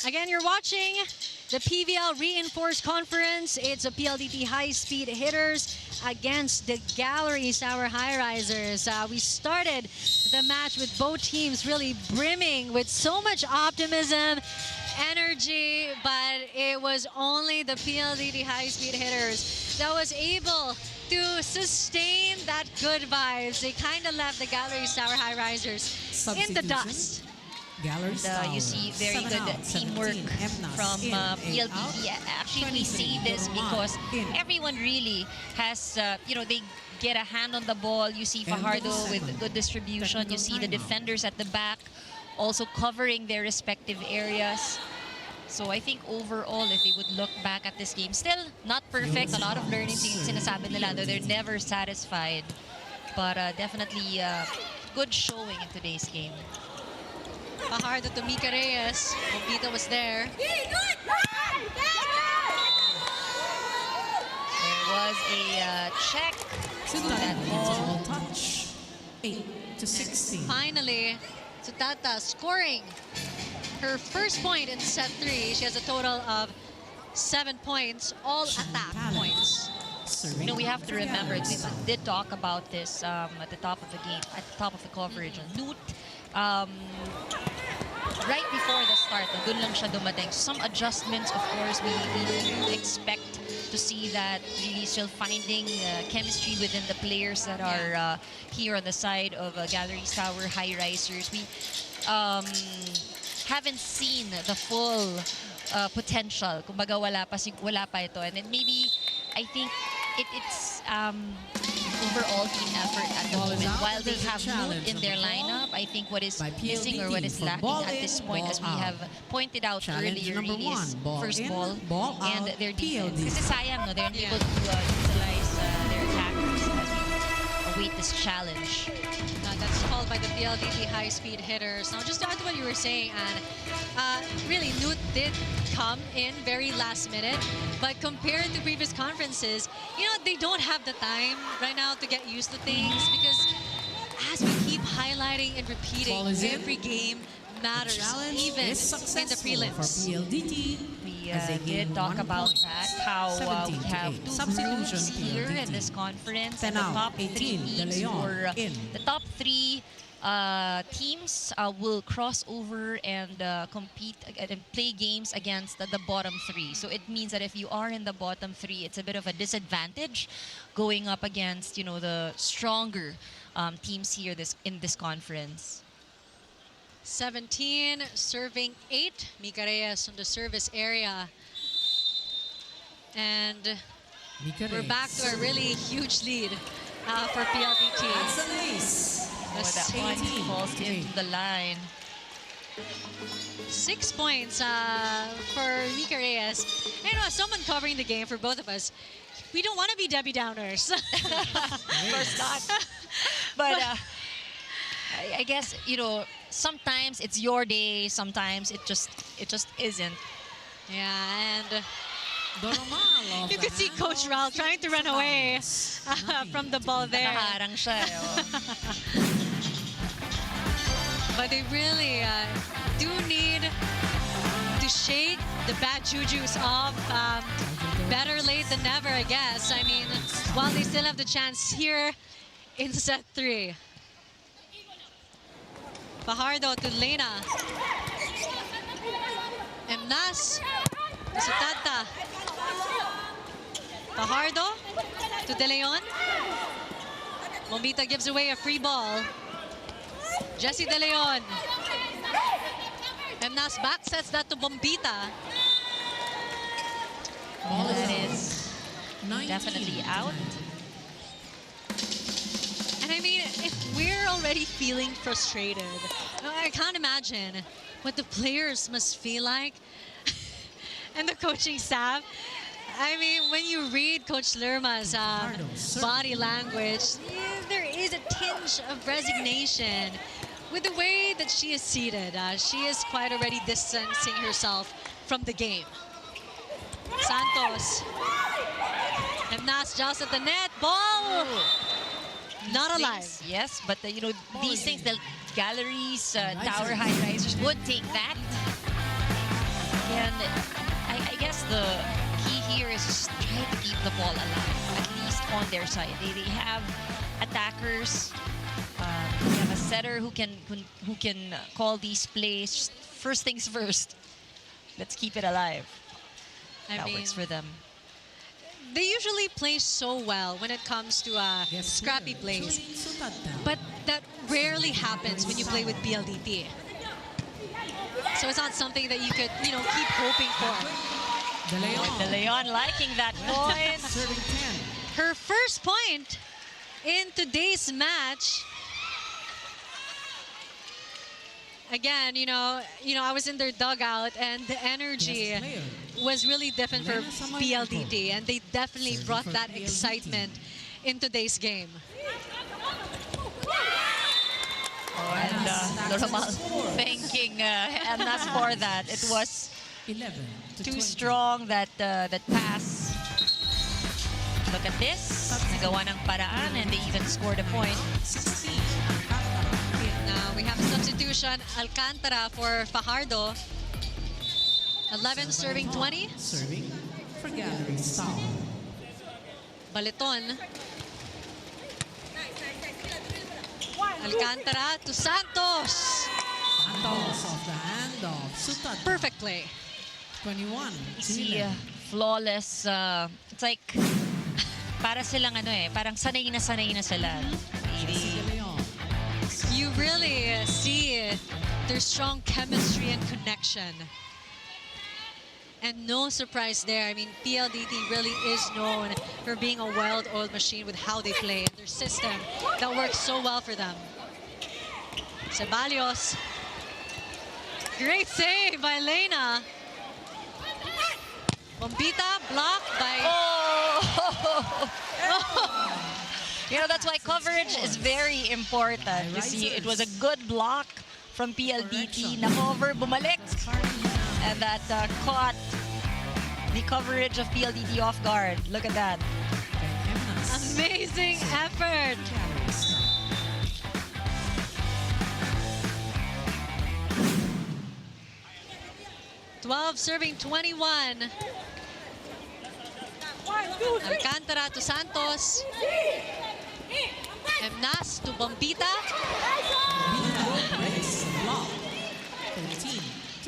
[SPEAKER 2] Again, you're watching the PVL Reinforced Conference. It's a PLDT high-speed hitters against the Galeries Tower Highrisers. We started the match with both teams really brimming with so much optimism, energy, but it was only the PLDT high-speed hitters that was able to sustain that good vibes. They kind of left the Galeries Tower Highrisers in the
[SPEAKER 1] Substitution.
[SPEAKER 2] dust.
[SPEAKER 1] Galleries
[SPEAKER 3] And,
[SPEAKER 1] Tower.
[SPEAKER 3] you see very
[SPEAKER 1] 7
[SPEAKER 3] good
[SPEAKER 1] out,
[SPEAKER 3] teamwork
[SPEAKER 1] 17 MNAS
[SPEAKER 3] from
[SPEAKER 1] in, 8 out.
[SPEAKER 3] PLDT. Actually, we
[SPEAKER 1] 23
[SPEAKER 3] see this
[SPEAKER 1] Roman
[SPEAKER 3] because
[SPEAKER 1] in.
[SPEAKER 3] everyone really has, they get a hand on the ball. You see
[SPEAKER 1] And the
[SPEAKER 3] Fajardo with
[SPEAKER 1] second
[SPEAKER 3] good distribution. You
[SPEAKER 1] technical
[SPEAKER 3] see the
[SPEAKER 1] timeout.
[SPEAKER 3] defenders at the back also covering their respective areas. So I think overall, if they would look back at this game, still not perfect. A lot of learning sinasabi nila, though they're never satisfied. But definitely good showing in today's game.
[SPEAKER 2] Fajardo to Mika Reyes. Bobita was there.
[SPEAKER 3] There was a check
[SPEAKER 1] So
[SPEAKER 3] on that
[SPEAKER 1] that
[SPEAKER 3] ball.
[SPEAKER 1] ball touch. 8-16.
[SPEAKER 2] Finally, Sutata scoring her first point in set 3. She has a total of 7 points, all attack points.
[SPEAKER 3] You know, we have to remember, we did talk about this at the top of the game, at the top of the coverage. Newt, right before the start, dun lang siya dumating. Some adjustments, of course, we expect to see that really still finding chemistry within the players that are here on the side of Galeries Tower Highrisers. We haven't seen the full potential. Kumbaga wala pa ito. And then maybe, I think it's overall team effort at the
[SPEAKER 1] Ball is
[SPEAKER 3] moment.
[SPEAKER 1] out.
[SPEAKER 3] While they
[SPEAKER 1] There's a
[SPEAKER 3] have
[SPEAKER 1] challenge
[SPEAKER 3] Newt in
[SPEAKER 1] on
[SPEAKER 3] their
[SPEAKER 1] the ball
[SPEAKER 3] lineup, I think what is
[SPEAKER 1] by
[SPEAKER 3] missing or what
[SPEAKER 1] PLDT
[SPEAKER 3] is
[SPEAKER 1] for
[SPEAKER 3] lacking
[SPEAKER 1] ball
[SPEAKER 3] at
[SPEAKER 1] in,
[SPEAKER 3] this point,
[SPEAKER 1] ball
[SPEAKER 3] as we
[SPEAKER 1] out.
[SPEAKER 3] have pointed out
[SPEAKER 1] Challenge
[SPEAKER 3] earlier,
[SPEAKER 1] number
[SPEAKER 3] really is
[SPEAKER 1] 1, ball
[SPEAKER 3] first
[SPEAKER 1] in,
[SPEAKER 3] ball,
[SPEAKER 1] ball
[SPEAKER 3] and
[SPEAKER 1] out,
[SPEAKER 3] their defense.
[SPEAKER 1] PLDT.
[SPEAKER 3] Kasi sayang, no? They're
[SPEAKER 2] Yeah.
[SPEAKER 3] able to utilize their attackers as we await this challenge.
[SPEAKER 2] That's called by by the PLDT high-speed hitters. Now, just to add to what you were saying, Anne, really, Newt did come in very last minute, but compared to previous conferences, you know, they don't have the time right now to get used to things because as we keep highlighting and repeating,
[SPEAKER 1] Ball is in.
[SPEAKER 2] every game matters,
[SPEAKER 1] Challenge
[SPEAKER 2] even
[SPEAKER 1] is
[SPEAKER 2] in the
[SPEAKER 1] successful for
[SPEAKER 2] prelims.
[SPEAKER 1] PLDT.
[SPEAKER 3] We
[SPEAKER 1] as they gain
[SPEAKER 3] did talk
[SPEAKER 1] 1
[SPEAKER 3] about
[SPEAKER 1] point.
[SPEAKER 3] that, how we
[SPEAKER 1] 17 to
[SPEAKER 3] have
[SPEAKER 1] 8.
[SPEAKER 3] two
[SPEAKER 1] Substitution
[SPEAKER 3] groups here in
[SPEAKER 1] PLDT.
[SPEAKER 3] this conference.
[SPEAKER 1] 10
[SPEAKER 3] And the
[SPEAKER 1] out,
[SPEAKER 3] top
[SPEAKER 1] 18,
[SPEAKER 3] three
[SPEAKER 1] De
[SPEAKER 3] teams
[SPEAKER 1] Leon
[SPEAKER 3] or
[SPEAKER 1] in.
[SPEAKER 3] the top three teams will cross over and compete and play games against the bottom three. So it means that if you are in the bottom three, it's a bit of a disadvantage going up against, you know, the stronger teams here in this conference.
[SPEAKER 2] 17, serving 8. Mika Reyes on the service area. And we're back to a really huge lead for PLDT.
[SPEAKER 1] That's an ace.
[SPEAKER 3] Oh, that one
[SPEAKER 1] 18
[SPEAKER 3] falls
[SPEAKER 1] to
[SPEAKER 3] into
[SPEAKER 1] 8.
[SPEAKER 3] the line.
[SPEAKER 2] 6 points for Mika Reyes. You know, as someone covering the game for both of us, we don't want to be Debbie Downers.
[SPEAKER 3] Of course not. But I guess, you know, sometimes it's your day, sometimes it just isn't.
[SPEAKER 2] Yeah, and
[SPEAKER 1] Doromal of
[SPEAKER 2] you
[SPEAKER 1] the
[SPEAKER 2] can see
[SPEAKER 1] hand
[SPEAKER 2] Coach
[SPEAKER 1] of
[SPEAKER 2] Ral trying to run away from the ball there.
[SPEAKER 3] Nakaharang siya. Oh.
[SPEAKER 2] But they really do need to shake the bad jujus off. Better late than never, I guess. I mean, while they still have the chance here in set 3. Fajardo to Lena. Emnas to Sutanta. Fajardo to De Leon. Bombita gives away a free ball. Jesse De Leon. Emnas back sets that to Bombita.
[SPEAKER 1] Ball
[SPEAKER 3] That
[SPEAKER 1] out.
[SPEAKER 3] is
[SPEAKER 1] 19
[SPEAKER 3] definitely
[SPEAKER 1] to
[SPEAKER 3] out.
[SPEAKER 1] 19.
[SPEAKER 2] And I mean, if we're already feeling frustrated, I can't imagine what the players must feel like and the coaching staff. I mean, when you read Coach Lerma's body language, there is a tinge of resignation with the way that she is seated. She is quite already distancing herself from the game. Santos. Emnas just at the net. Ball! Not alive.
[SPEAKER 3] Things, yes, but you know, these things, the Galeries, Tower
[SPEAKER 1] Highrisers.
[SPEAKER 3] Highrisers would take that. And I guess the key here is just try to keep the ball alive, at least on their side. They have attackers. They have a setter who can call these plays. First things first. Let's keep it alive.
[SPEAKER 2] I
[SPEAKER 3] That
[SPEAKER 2] mean,
[SPEAKER 3] works for them.
[SPEAKER 2] they usually play so well when it comes to scrappy plays. But that rarely happens when you play with PLDT. So it's not something that you could, you know, keep hoping for.
[SPEAKER 1] De Leon.
[SPEAKER 3] De Leon liking that point.
[SPEAKER 1] Serving 10.
[SPEAKER 2] Her first point in today's match. Again, you know, I was in their dugout and the energy
[SPEAKER 1] Yes, player.
[SPEAKER 2] was really different for
[SPEAKER 1] Lena Samoyenko.
[SPEAKER 2] PLDT, and they definitely
[SPEAKER 1] Serving
[SPEAKER 2] brought
[SPEAKER 1] for
[SPEAKER 2] that
[SPEAKER 1] PLDT.
[SPEAKER 2] excitement in today's game.
[SPEAKER 3] And Normal thanking Emnas for that. It was
[SPEAKER 1] 11 to
[SPEAKER 3] too
[SPEAKER 1] 20.
[SPEAKER 3] strong, that pass. Look at this. Nagawa ng paraan and they even scored a point.
[SPEAKER 1] 16.
[SPEAKER 2] Now we have a substitution, Alcantara for Fajardo. 11 serving 20.
[SPEAKER 1] Serving for Galeries Tower.
[SPEAKER 2] Baleton. Alcantara to Santos.
[SPEAKER 1] Santos off the hand of Sutat.
[SPEAKER 2] Perfect play.
[SPEAKER 1] 21 to
[SPEAKER 3] See,
[SPEAKER 1] 11.
[SPEAKER 3] flawless. It's like, para silang parang sanay na sila.
[SPEAKER 1] Jesse De Leon.
[SPEAKER 2] You really see their strong chemistry and connection. And no surprise there. I mean, PLDT really is known for being a well-oiled machine with how they play. Their system that works so well for them. Ceballos. Great save by Lena. Bombita blocked by...
[SPEAKER 3] Oh! You know, that's why coverage is very important. You see, it was a good block from PLDT. Na-cover, bumalik. And that caught the coverage of PLDT off guard. Look at that.
[SPEAKER 2] Amazing effort. Twelve serving 21. Alcantara to Santos. Emnas to Bombita.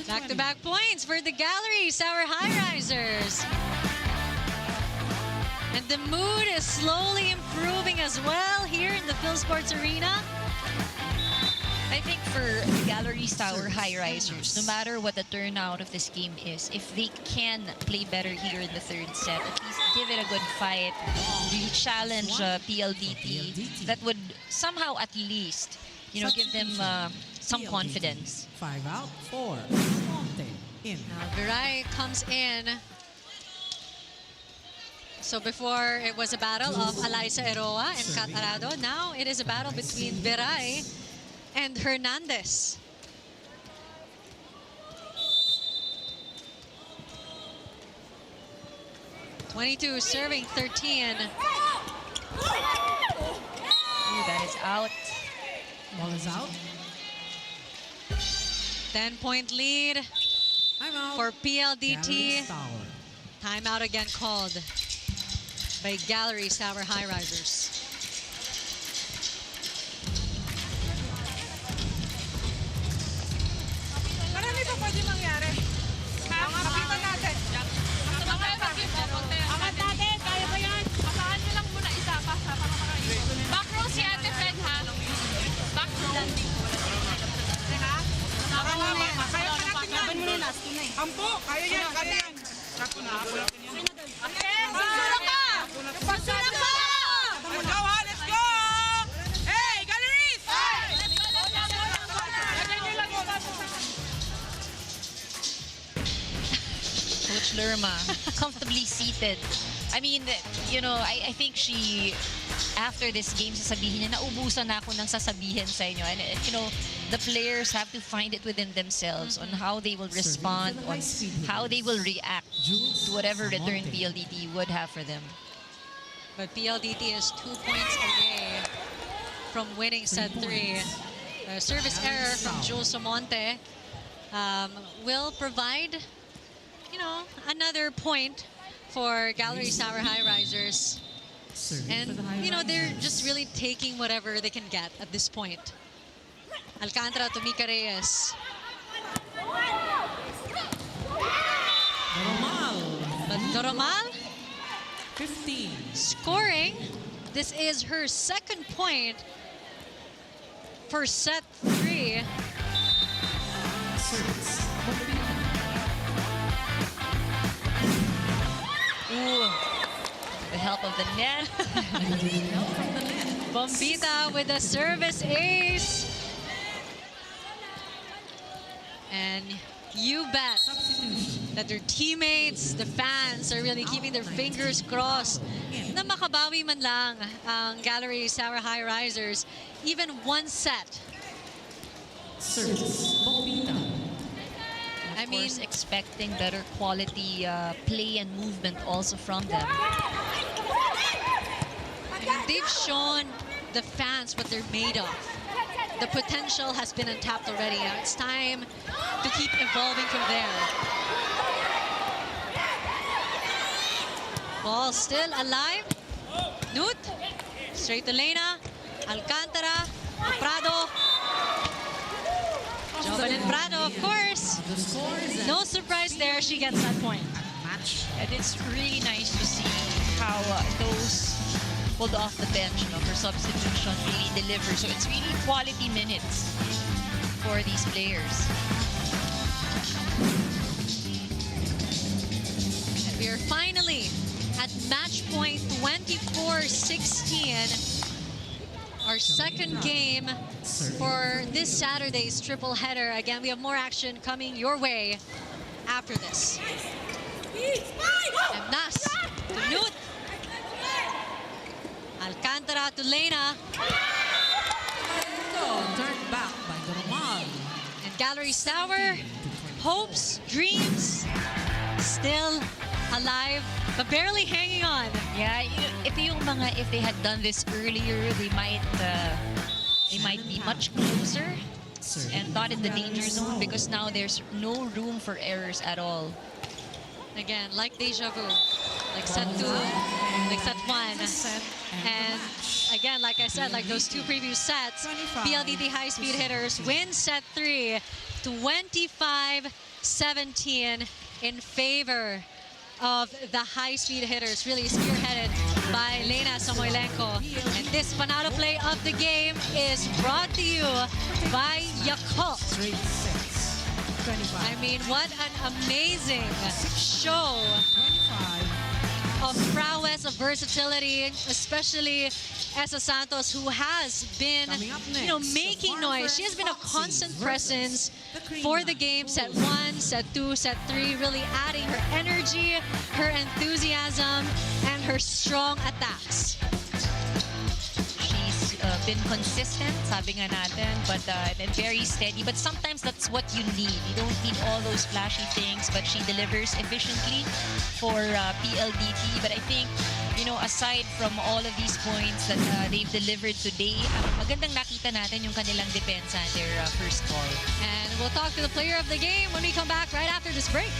[SPEAKER 2] Back-to-back points for the Galleries, our Highrisers. And the mood is slowly improving as well here in the PhilSports Arena.
[SPEAKER 3] I think for the Galeries Tower Highrisers, no matter what the turnout of this game is, if they can play better here in the third set, at least give it a good fight, really challenge PLDT, that would somehow at least, you know, give them some confidence.
[SPEAKER 1] 5 out, 4. In.
[SPEAKER 2] Now Viray comes in. So before it was a battle of Alaysa Eroa and Catarado, now it is a battle between Viray and Hernandez. (22) serving 13.
[SPEAKER 3] Ooh, that is out.
[SPEAKER 1] Ball is out.
[SPEAKER 2] 10-point lead
[SPEAKER 1] I'm out.
[SPEAKER 2] for PLDT.
[SPEAKER 1] Galeries Tower.
[SPEAKER 2] Timeout again called by Galeries Tower Highrisers.
[SPEAKER 6] Marami pa pwede mangyari. Kapitan natin. Angat natin. Kaya ba yan? Pasaan nyo lang muna isa. Para makakaisip. Back row si Ate Fred, ha? Back row. Teka. Kaya pa natin yan. Ampo. Kaya yan. Kaya yan. Pasura ka! Pasura ka! Let's go, ha? Let's go! Hey, Galeries!
[SPEAKER 3] Coach Lerma, comfortably seated. I mean, you know, I think she, after this game, sasabihin niya, naubusan na ako ng sasabihin sa inyo. And, you know, the players have to find it within themselves on how they will respond, on how they will react to whatever return PLDT would have for them.
[SPEAKER 2] But PLDT is 2 points away from winning set 3. A service error from Jules Somonte will provide, you know, another point for Galeries Tower Highrisers. And, you know, they're just really taking whatever they can get at this point. Alcantara to Mika Reyes. But Doromal
[SPEAKER 1] 15.
[SPEAKER 2] scoring. This is her second point for set 3.
[SPEAKER 1] Service.
[SPEAKER 3] Ooh, the help of the net.
[SPEAKER 2] Bombita with a service ace. And you bet that their teammates, the fans, are really keeping their fingers crossed na makabawi man lang ang Galeries Tower Highrisers. Even one set.
[SPEAKER 1] Service. Bombita.
[SPEAKER 2] I
[SPEAKER 3] Of
[SPEAKER 2] mean,
[SPEAKER 3] course, expecting better quality play and movement also from them.
[SPEAKER 2] they've shown the fans what they're made of. The potential has been untapped already. Now it's time to keep evolving from there. Ball still alive. Nut. Straight to Lena. Alcantara. Prado. Jovelyn Prado, of course. No surprise there. She gets that point.
[SPEAKER 3] And it's really nice to see how those pulled off the bench, you know, for substitution really deliver. So it's really quality minutes for these players.
[SPEAKER 2] And we are finally at match point 24-16. Our second game for this Saturday's triple header. Again, we have more action coming your way after this. Emnas to Nut. Alcantara to Lena.
[SPEAKER 1] Turned back by Normal.
[SPEAKER 2] And Galeries Tower, hopes, dreams, still alive, but barely hanging on.
[SPEAKER 3] Yeah, if they had done this earlier, they might be much closer and not in the danger zone, because now there's no room for errors at all.
[SPEAKER 2] Again, like deja vu, like set 2, like set 1. And again, like I said, like those 2 previous sets, PLDT high-speed hitters win set 3, 25-17 in favor of the high-speed hitters, really spearheaded by Lena Samoilenko. And this panalo play of the game is brought to you by Yakult. I mean, what an amazing show of prowess, of versatility, especially Essa Santos, who has been, making noise. She has been a constant presence for the game. Set 1, set 2, set 3, really adding her energy, her enthusiasm, and her strong attacks.
[SPEAKER 3] She's been consistent, sabi nga natin, but and very steady. But sometimes that's what you need. You don't need all those flashy things, but she delivers efficiently for PLDT. But I think, aside from all of these points that they've delivered today, magandang nakita natin yung kanilang depensa in their first call.
[SPEAKER 2] And we'll talk to the player of the game when we come back right after this break.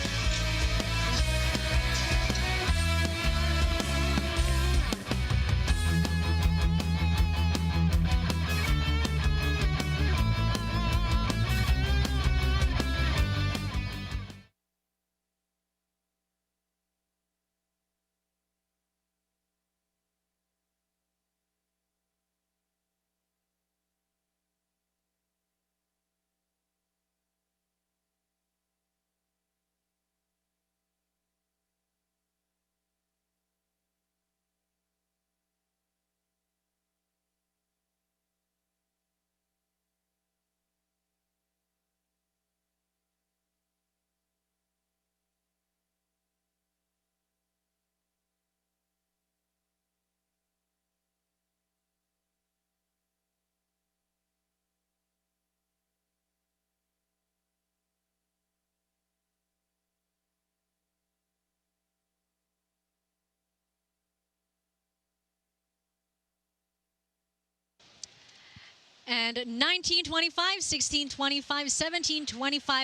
[SPEAKER 2] And 19-25, 16-25, 17-25,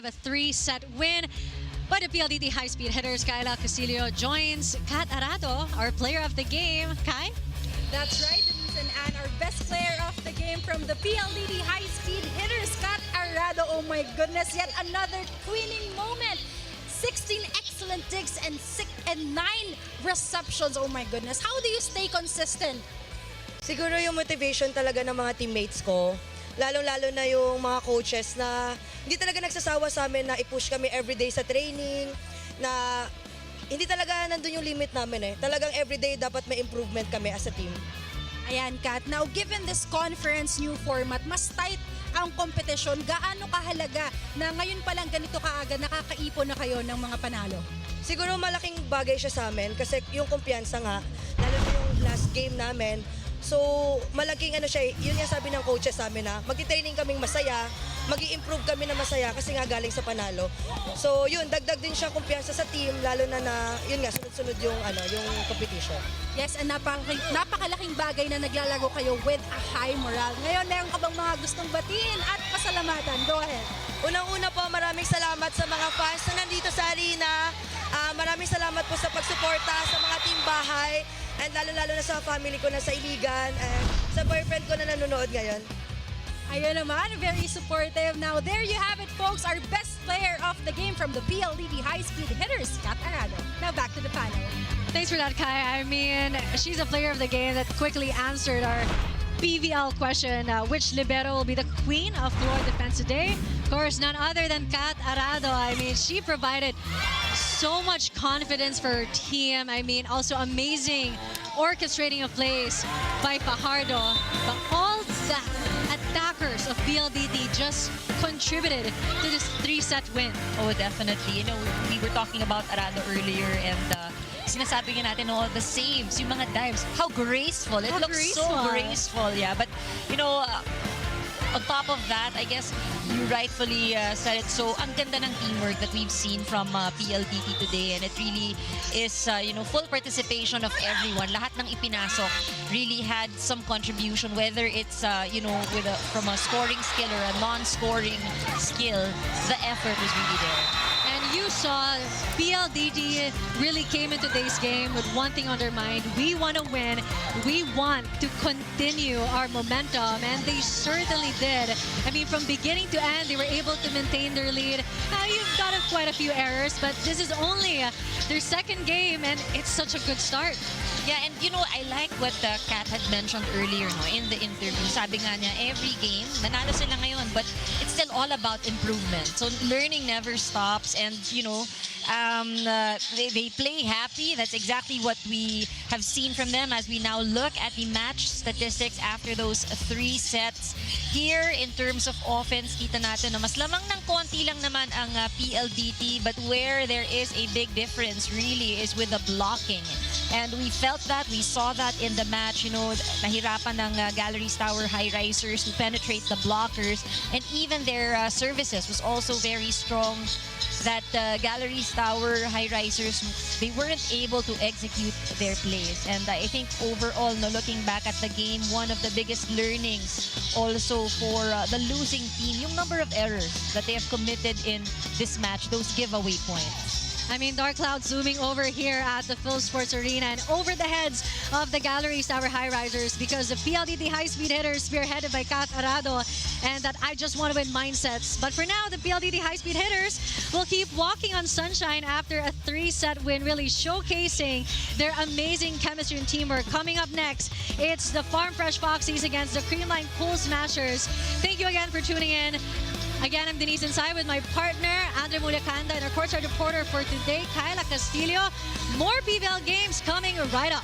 [SPEAKER 2] a 3-set win. But the PLDT high-speed hitters, Kayla Castillo joins Kat Arado, our player of the game. Kai?
[SPEAKER 4] That's right, Denise and Ann, our best player of the game from the PLDT high-speed hitters, Kat Arado. Oh my goodness, yet another twinning moment. 16 excellent digs and 9 receptions. Oh my goodness. How do you stay consistent?
[SPEAKER 7] Siguro yung motivation talaga ng mga teammates ko, lalong-lalo na yung mga coaches na hindi talaga nagsasawa sa amin na i-push kami everyday sa training, na hindi talaga nandun yung limit namin eh. Talagang everyday dapat may improvement kami as a team.
[SPEAKER 4] Ayan, Kat. Now, given this conference new format, mas tight ang kompetisyon. Gaano kahalaga na ngayon pa lang ganito kaagad nakakaipon na kayo ng mga panalo?
[SPEAKER 7] Siguro malaking bagay siya sa amin kasi yung kumpiyansa nga, lalo na yung last game namin. So, malaking yun yung sabi ng coaches sa amin na magti-training kaming masaya, mag-i-improve kami na masaya kasi nga galing sa panalo. So, yun, dagdag din siya kumpiyansa sa team, lalo na yun nga, sunod-sunod yung competition.
[SPEAKER 4] Yes, and napakalaking bagay na naglalaro kayo with a high morale. Ngayon, meron ka bang mga gustong batiin at pasalamatan? Go ahead.
[SPEAKER 7] Unang-una po, maraming salamat sa mga fans na nandito sa arena. Maraming salamat po sa pagsuporta sa mga team bahay. And lalo-lalo na sa family ko na sa Iligan. And sa boyfriend ko na nanonood ngayon.
[SPEAKER 4] Ayun naman, very supportive. Now, there you have it, folks. Our best player of the game from the PLDT high-speed hitters, Kat Arado. Now, back to the panel.
[SPEAKER 2] Thanks for that, Kai. I mean, she's a player of the game that quickly answered our PVL question, which libero will be the queen of floor defense today? Of course, none other than Kat Arado. I mean, she provided so much confidence for her team. I mean, also amazing orchestrating of plays by Pajardo. But all the attackers of PLDT just contributed to this 3-set win.
[SPEAKER 3] Oh, definitely. You know, we were talking about Arado earlier, and sinasabi nga natin, the saves, yung mga dives, how graceful. It looks so graceful, yeah. But, on top of that, I guess you rightfully said it. So, ang ganda ng teamwork that we've seen from PLDT today, and it really is, full participation of everyone. Lahat ng ipinasok really had some contribution, whether it's, from a scoring skill or a non-scoring skill. The effort was really there.
[SPEAKER 2] And you saw PLDT really came into today's game with one thing on their mind. We want to win. We want to continue our momentum. And they certainly did. I mean, from beginning to end, they were able to maintain their lead. You've got quite a few errors, but this is only their second game, and it's such a good start.
[SPEAKER 3] Yeah, and I like what Kat had mentioned earlier in the interview. Sabi nga niya, every game, nanalo sila ngayon, but it's still all about improvement. So learning never stops, and they play happy. That's exactly what we have seen from them as we now look at the match statistics after those 3 sets. Here, in terms of offense, kita natin na mas lamang ng konti lang naman ang PLDT, but where there is a big difference really is with the blocking. And we felt that, we saw that in the match, nahirapan ng Galeries Tower Highrisers to penetrate the blockers, and even their services was also very strong. That Galeries Tower Highrisers, they weren't able to execute their plays. And I think overall, looking back at the game, one of the biggest learnings also for the losing team, yung number of errors that they have committed in this match, those giveaway points.
[SPEAKER 2] I mean, Dark Cloud zooming over here at the Phil Sports Arena and over the heads of the Galeries Tower Highrisers, because the PLDT high-speed hitters spearheaded by Kat Arado and that I just want to win mindsets. But for now, the PLDT high-speed hitters will keep walking on sunshine after a 3-set win, really showcasing their amazing chemistry and teamwork. Coming up next, it's the Farm Fresh Foxies against the Creamline Cool Smashers. Thank you again for tuning in. Again, I'm Denise Inside with my partner, Andre Mulacanda, and our courtside reporter for today, Kyla Castillo. More PVL games coming right up.